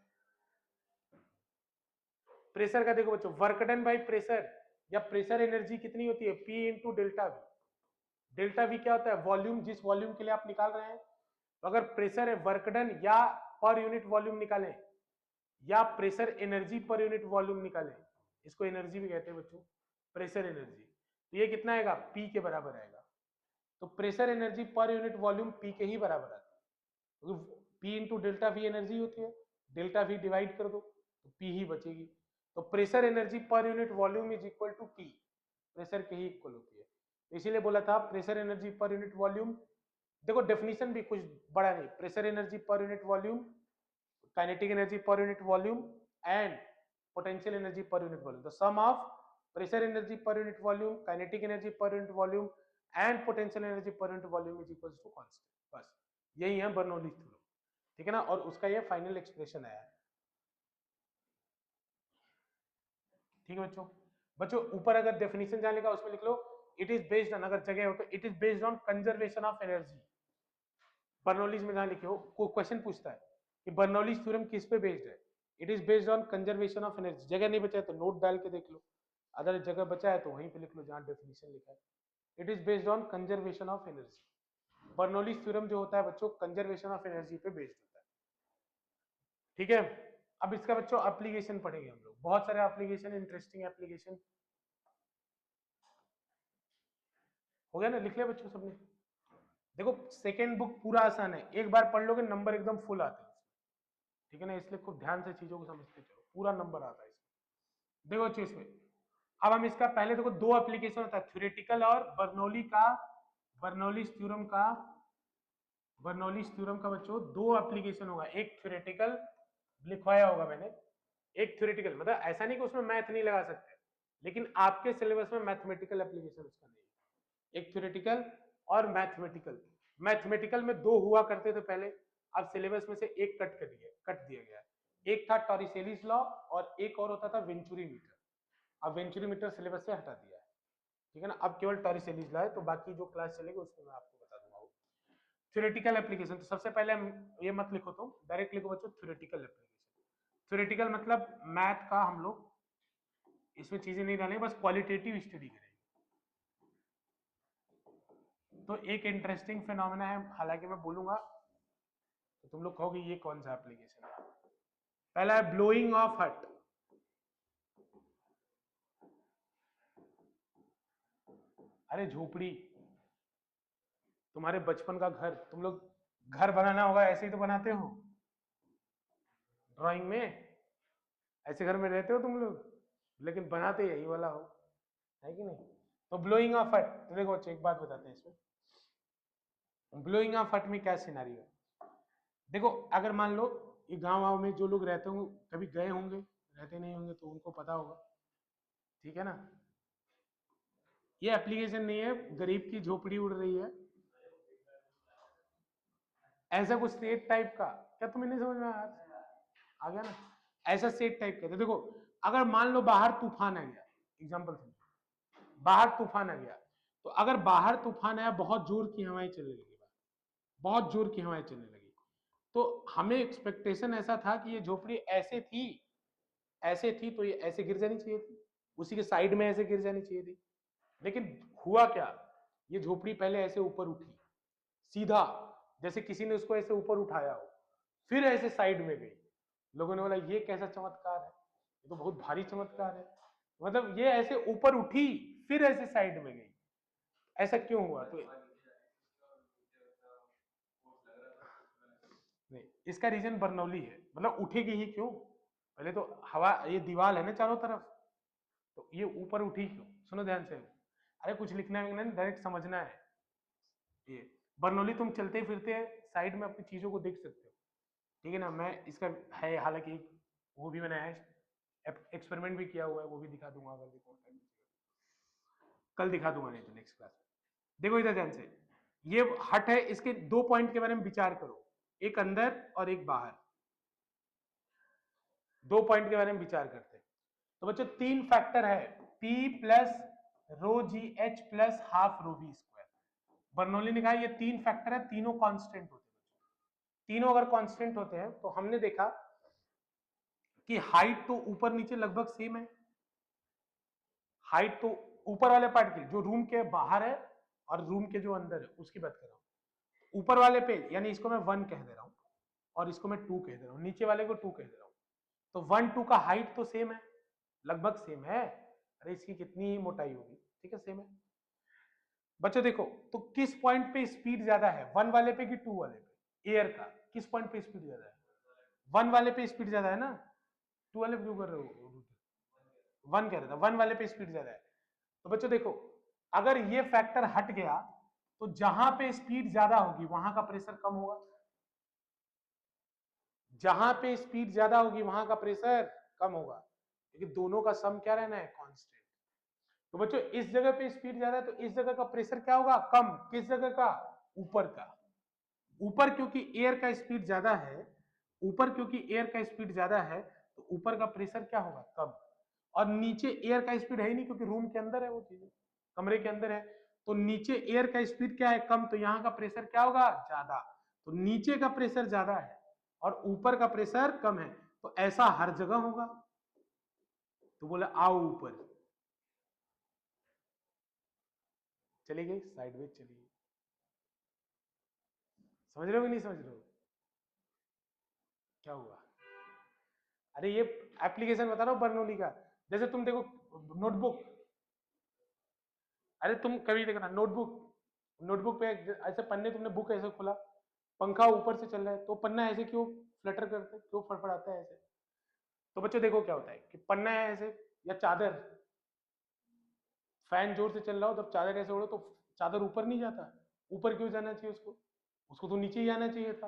प्रेशर का देखो बच्चों, वर्क डन बाई प्रेशर या प्रेशर एनर्जी कितनी होती है, P into delta we, delta we क्या होता है, वॉल्यूम, जिस वॉल्यूम के लिए आप निकाल रहे हैं, तो अगर प्रेशर है, वर्क डन या पर यूनिट वॉल्यूम निकालें या pressure energy per unit volume निकालें, इसको एनर्जी भी कहते हैं बच्चों, प्रेशर एनर्जी, तो ये कितना आएगा, P के बराबर आएगा, तो pressure energy per unit volume P के ही बराबर आता है, क्योंकि P into delta we energy होती है, डेल्टा वी डिवाइड कर दो तो P ही बचेगी, तो pressure energy per unit volume is equal to P, pressure के ही इक्वल होती है, तो इसीलिए बोला था pressure energy per unit volume, देखो डेफिनेशन भी कुछ बड़ा नहीं, pressure energy per unit volume, kinetic energy per unit volume and potential energy per unit volume, the sum of pressure energy per unit volume, kinetic energy per unit volume and potential energy per unit volume is equal to constant, बस यही है Bernoulli theorem, ठीक है ना, और उसका ये final expression आया है, ठीक है बच्चों। बच्चों ऊपर अगर डेफिनेशन जाने का उसमें लिख लो, इट इज बेस्ड ऑन, अगर जगह हो तो it is based on conservation of energy, Bernoulli's में जहां लिखे हो, को क्वेश्चन पूछता है कि बर्नौलीज थ्योरम किस पे बेस्ड है, it is based on conservation of energy, जगह नहीं बचा है तो नोट डाल के देख लो, अगर जगह बचा है तो वहीं पे लिख लो जहां डेफिनेशन लिखा है, it is based on conservation of energy, Bernoulli's theorem जो होता है बच्चों कंजर्वेशन ऑफ एनर्जी पे बेस्ड होता है, ठीक है। अब इसका बच्चों एप्लीकेशन पढ़ेंगे हम लोग, बहुत सारे एप्लीकेशन, इंटरेस्टिंग एप्लीकेशन, हो गया ना, लिख लिया बच्चों सबने, देखो सेकेंड बुक पूरा आसान है, एक बार पढ़ लोगे नंबर एकदम फुल आते हैं, ठीक है ना, इसलिए खूब ध्यान से चीजों को समझते चलो, पूरा नंबर आता है इसमें, देखो अच्छे इसमें। अब हम इसका पहले देखो दो एप्लीकेशन होता है, थ्योरेटिकल और बर्नौली का, बर्नौलीज थ्योरम का, बर्नौलीज थ्योरम का बच्चों दो एप्लीकेशन होगा, एक थ्योरेटिकल लिखवाया होगा मैंने, एक थ्योरेटिकल, मतलब ऐसा नहीं कि उसमें मैथ नहीं लगा सकते, लेकिन आपके सिलेबस में मैथमेटिकल एप्लीकेशन उसका नहीं है, एक थ्योरेटिकल और मैथमेटिकल, मैथमेटिकल में दो हुआ करते थे पहले, अब सिलेबस में से एक कट दिया गया है, एक था टॉरिसेलीज लॉ और एक और होता था वेंचुरी मीटर, अब वेंचुरी मीटर सिलेबस से हटा दिया है, ठीक है ना, अब केवल टॉरिसेलीज लॉ है, तो बाकी जो क्लास चलेगी उसमें मैं आपको बता दूंगा। थ्योरेटिकल एप्लीकेशन, तो सबसे पहले हम ये मत लिखो, तुम डायरेक्ट लिखो बच्चों थ्योरेटिकल एप्लीकेशन, थ्योरेटिकल मतलब मैथ का हम लोग इसमें चीजें नहीं डालेंगे, बस क्वालिटेटिव स्टडी करेंगे, तो एक इंटरेस्टिंग फिनोमेना है, हालांकि मैं बोलूंगा तो तुम लोग कहोगे ये कौन सा एप्लीकेशन है, पहला है ब्लोइंग ऑफ हट, अरे झोपड़ी, तुम्हारे बचपन का घर, तुम लोग घर बनाना होगा ऐसे ही तो बनाते हो ड्राइंग में, ऐसे घर में रहते हो तुम लोग, लेकिन बनाते यही वाला हो, है कि नहीं, तो ब्लोइंग ऑफ हट, तो देखो बच्चे एक बात बताते हैं इसमें, ब्लोइंग ऑफ हट में क्या सिनारी है, देखो अगर मान लो ये गांव वाँव में जो लोग रहते होंगे कभी गए होंगे, रहते नहीं होंगे तो उनको पता होगा, ठीक है ना, ये एप्लीकेशन नहीं है, गरीब की झोपड़ी उड़ रही है, ऐसा कुछ सेट टाइप का, क्या तुम्हें नहीं समझ में आ गया ना? ऐसा सेट टाइप का। तो देखो अगर मान लो बाहर तूफान आ गया, एग्जांपल समझो, बाहर तूफान आ गया, तो अगर बाहर तूफान आया, बहुत जोर की हवाएं चलने लगी, बहुत जोर की हवाएं चलने लगी, तो हमें एक्सपेक्टेशन ऐसा था कि ये झोपड़ी ऐसे थी, ऐसे थी, तो ये ऐसे गिर जानी चाहिए थी, उसी के साइड में ऐसे गिर जानी चाहिए थी। लेकिन हुआ क्या, ये झोपड़ी पहले ऐसे ऊपर उठी सीधा, जैसे किसी ने उसको ऐसे ऊपर उठाया हो, फिर ऐसे साइड में गई। लोगों ने बोला ये कैसा चमत्कार है, ये तो बहुत भारी चमत्कार है, मतलब ये ऐसे ऊपर उठी फिर ऐसे साइड में गई, ऐसा क्यों हुआ? तो नहीं, इसका रीजन बर्नौली है, मतलब उठेगी ही क्यों? पहले तो हवा, ये दीवार है ना चारों तरफ, तो ये ऊपर उठी क्यों? सुनो ध्यान से, अरे कुछ लिखना है नहीं, डायरेक्ट समझना है। ये बर्नौली तुम चलते फिरते साइड में अपनी चीजों को देख सकते हो, ठीक है ना? मैं इसका है हालांकि वो भी बनाया है, एक्सपेरिमेंट भी किया हुआ है, वो भी दिखा दूंगा अगर देखो, कल दिखा दूंगा, नहीं तो नेक्स्ट क्लास में। देखो इधर ध्यान से, ये हट है, इसके दो पॉइंट के बारे में विचार करो, एक अंदर और एक बाहर, दो पॉइंट के बारे में विचार करते हैं। तो बच्चों तीन फैक्टर है, P प्लस रो जी H plus half rho V square. Bernoulli ने कहा ये तीन फैक्टर है, तीनों कांस्टेंट होते हैं। तीनों अगर कांस्टेंट होते हैं तो हमने देखा कि हाइट तो ऊपर नीचे लगभग सेम है, हाइट तो ऊपर वाले पार्ट की जो रूम के बाहर है और रूम के जो अंदर है उसकी बात कर रहा हूं, ऊपर वाले पे यानी इसको मैं 1 कह दे रहा हूं और इसको मैं 2 कह दे रहा हूं, नीचे वाले को 2 कह दे रहा हूं, तो 1 2 का हाइट तो सेम है, लगभग सेम है। अरे इसकी कितनी मोटाई होगी, ठीक है सेम है। बच्चों देखो तो किस पॉइंट पे स्पीड ज्यादा है, 1 वाले पे कि 2 वाले पे? एयर का किस पॉइंट पे स्पीड ज्यादा है? 1 वाले पे स्पीड ज्यादा है ना, 2 वाले पे क्यों कर रहे हो? 1 कह रहा था, 1 वाले पे स्पीड ज्यादा है। तो बच्चों देखो अगर ये फैक्टर हट गया तो जहां पे स्पीड ज्यादा होगी वहां का प्रेशर कम होगा, जहां पे स्पीड ज्यादा होगी वहां का प्रेशर कम होगा, क्योंकि दोनों का सम क्या रहना है, कांस्टेंट। तो बच्चों इस जगह पे स्पीड ज्यादा है तो इस जगह का प्रेशर क्या होगा, कम। किस जगह का, ऊपर का। ऊपर क्योंकि एयर का स्पीड ज्यादा है, ऊपर क्योंकि एयर का स्पीड ज्यादा है तो ऊपर का प्रेशर क्या होगा, कम। और नीचे एयर का स्पीड है ही नहीं क्योंकि रूम के अंदर है, वो चीज कमरे के अंदर है, तो नीचे एयर का स्पीड क्या है, कम, तो यहाँ का प्रेशर क्या होगा, ज्यादा। तो नीचे का प्रेशर ज्यादा है और ऊपर का प्रेशर कम है, तो ऐसा हर जगह होगा। तो बोले आओ ऊपर, चली गई साइडवेज चली गई। समझ रहे हो कि नहीं समझ रहे हो क्या हुआ? अरे ये एप्लीकेशन बता रहा हूं बर्नौली का। जैसे तुम देखो नोटबुक, अरे तुम कभी देखना नोटबुक, नोटबुक पे ऐसे पन्ने, तुमने बुक ऐसे खोला, पंखा ऊपर से चल रहा है तो पन्ना ऐसे क्यों फ्लटर करता है, क्यों फड़फड़ाता है ऐसे? तो बच्चों देखो क्या होता है कि पन्ना है ऐसे, या चादर, फैन जोर से चल रहा हो तब चादर ऐसे उड़ो तो चादर ऊपर नहीं जाता, ऊपर क्यों जाना चाहिए उसको, उसको तो नीचे ही आना चाहिए था।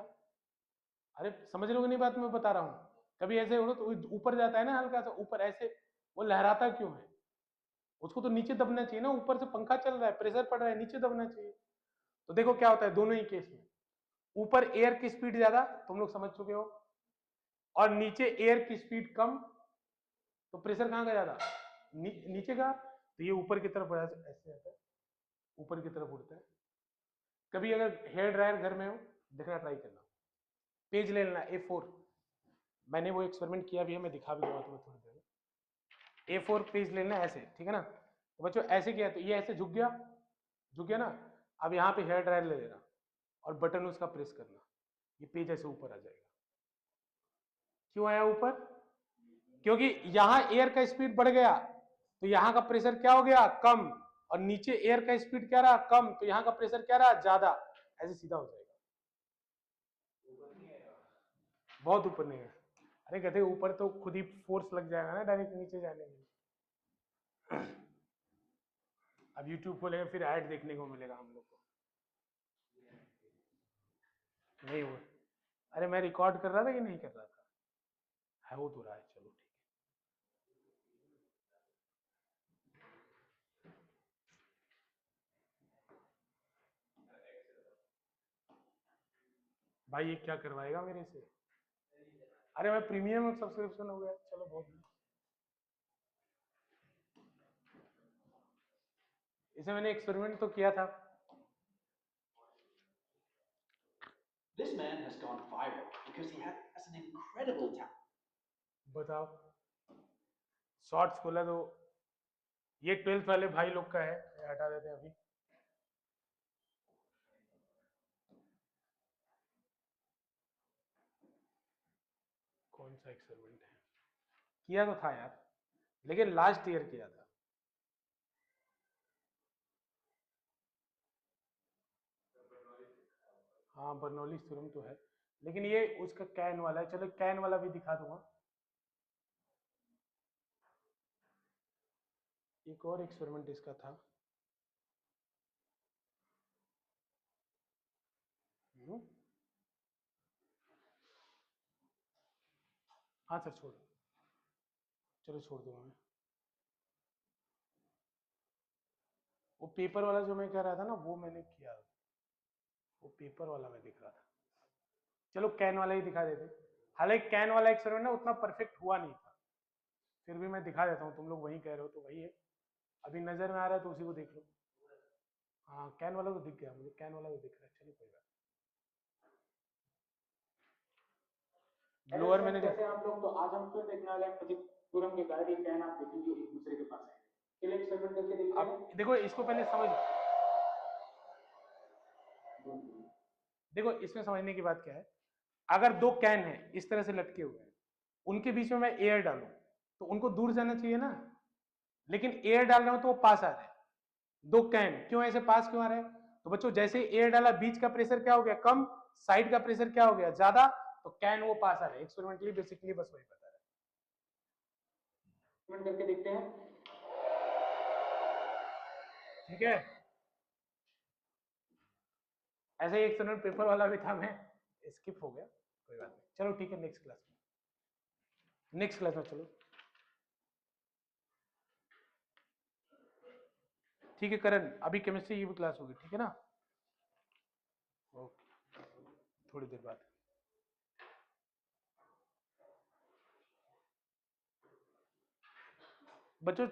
अरे समझ रहे हो कि नहीं बात मैं बता रहा हूँ? कभी ऐसे उड़ो तो ऊपर जाता है ना, हल्का सा ऊपर ऐसे, वो लहराता क्यों है? उसको तो नीचे दबना चाहिए ना, ऊपर से पंखा चल रहा है, प्रेशर पड़ रहा है, नीचे दबना चाहिए। तो देखो क्या होता है दोनों ही केस में, ऊपर एयर की स्पीड ज्यादा, तुम लोग समझ चुके हो, और नीचे एयर की स्पीड कम, तो प्रेशर कहाँ का ज्यादा, नीचे का, तो ये ऊपर की तरफ ऐसे आता है, ऊपर की तरफ उड़ता है। कभी अगर हेयर ड्रायर घर में हो, देखना ट्राई करना, पेज ले लेना A4, मैंने वो एक्सपेरिमेंट किया भी है, मैं दिखा भी दूंगा तुम्हें थोड़ी देर में। A4 पेज लेना ऐसे, ठीक है ना? तो बच्चों ऐसे किया तो ये ऐसे झुक गया, झुक गया ना। अब यहाँ पे हेयर ड्रायर ले लेना और बटन उसका प्रेस करना, ये पेज ऐसे ऊपर आ जाएगा। क्यों आया ऊपर? क्योंकि यहां एयर का स्पीड बढ़ गया तो यहां का प्रेशर क्या हो गया, कम, और नीचे एयर का स्पीड क्या रहा, कम, तो यहां का प्रेशर क्या रहा, ज्यादा, ऐसे सीधा हो जाएगा। बहुत ऊपर नहीं है, अरे कहते ऊपर तो खुद ही फोर्स लग जाएगा ना डायरेक्ट नीचे जाने में। अब यूट्यूब खोलेंगे फिर ऐड देखने को मिलेगा हम लोग को, नहीं हुआ। अरे मैं रिकॉर्ड कर रहा था कि नहीं कर रहा था, है वो तो रहा है, चलो ठीक है। भाई ये क्या करवाएगा मेरे से? अरे भाई प्रीमियम सब्सक्रिप्शन हो गया, चलो बहुत। इसे मैंने एक्सपेरिमेंट तो किया था। This man has gone viral because he has an incredible talent. बताओ, शॉर्ट्स खोला तो ये 12th वाले भाई लोग का है, ये हटा देते हैं अभी। कौन सा एक्सपेरिमेंट है? किया तो था यार, लेकिन लास्ट ईयर किया था। हाँ बर्नौली थ्योरम तो है, लेकिन ये उसका कैन वाला है। चलो कैन वाला भी दिखा दूंगा। एक और एक्सपेरिमेंट इसका था। हाँ सर छोड़, चलो छोड़ दूंगा मैं। वो पेपर वाला जो मैं कह रहा था ना, वो मैंने किया, वो पेपर वाला मैं दिख रहा था। चलो कैन वाला ही दिखा देते। हालांकि कैन वाला एक्सपेरिमेंट ना उतना परफेक्ट हुआ नहीं था, फिर भी मैं दिखा देता हूँ, तुम लोग वही कह रहे हो तो वही है। अभी नजर में आ रहा है तो उसी को देख लो। हाँ कैन वाला तो दिख गया मुझे, कैन वाला तो दिख रहा है, चलो कोई बात। ब्लोअर मैंने कैसे आप लोग, तो आज हम फिर देखने वाले हैं थ्योरम के कारण ये कैन आप देखेंगे एक दूसरे के पास है। चलिए एक्सपेरिमेंट करके देखते हैं। अब देखो इसको पहले समझ, देखो इसमें समझने की बात क्या है। अगर दो कैन है इस तरह से लटके हुए हैं, उनके बीच में मैं एयर डालूं तो उनको दूर जाना चाहिए ना, लेकिन एयर डाल रहा हूं तो वो पास आ रहे हैं। दो कैन क्यों ऐसे पास क्यों आ रहे हैं? तो बच्चों जैसे एयर डाला, बीच का प्रेशर क्या हो गया कम, साइड का प्रेशर क्या हो गया ज्यादा, तो कैन वो पास आ रहे हैं। एक्सपेरिमेंटली बेसिकली बस वही बता रहा है। करके देखते हैं। ठीक है, ऐसे ही एक्सपेरिमेंट पेपर वाला भी था, मैं स्किप हो गया, कोई बात नहीं। चलो ठीक है, नेक्स्ट क्लास में, नेक्स्ट क्लास में चलो। ठीक है करण, अभी केमिस्ट्री की भी क्लास होगी, ठीक है ना? ओके, थोड़ी देर बाद। बच्चों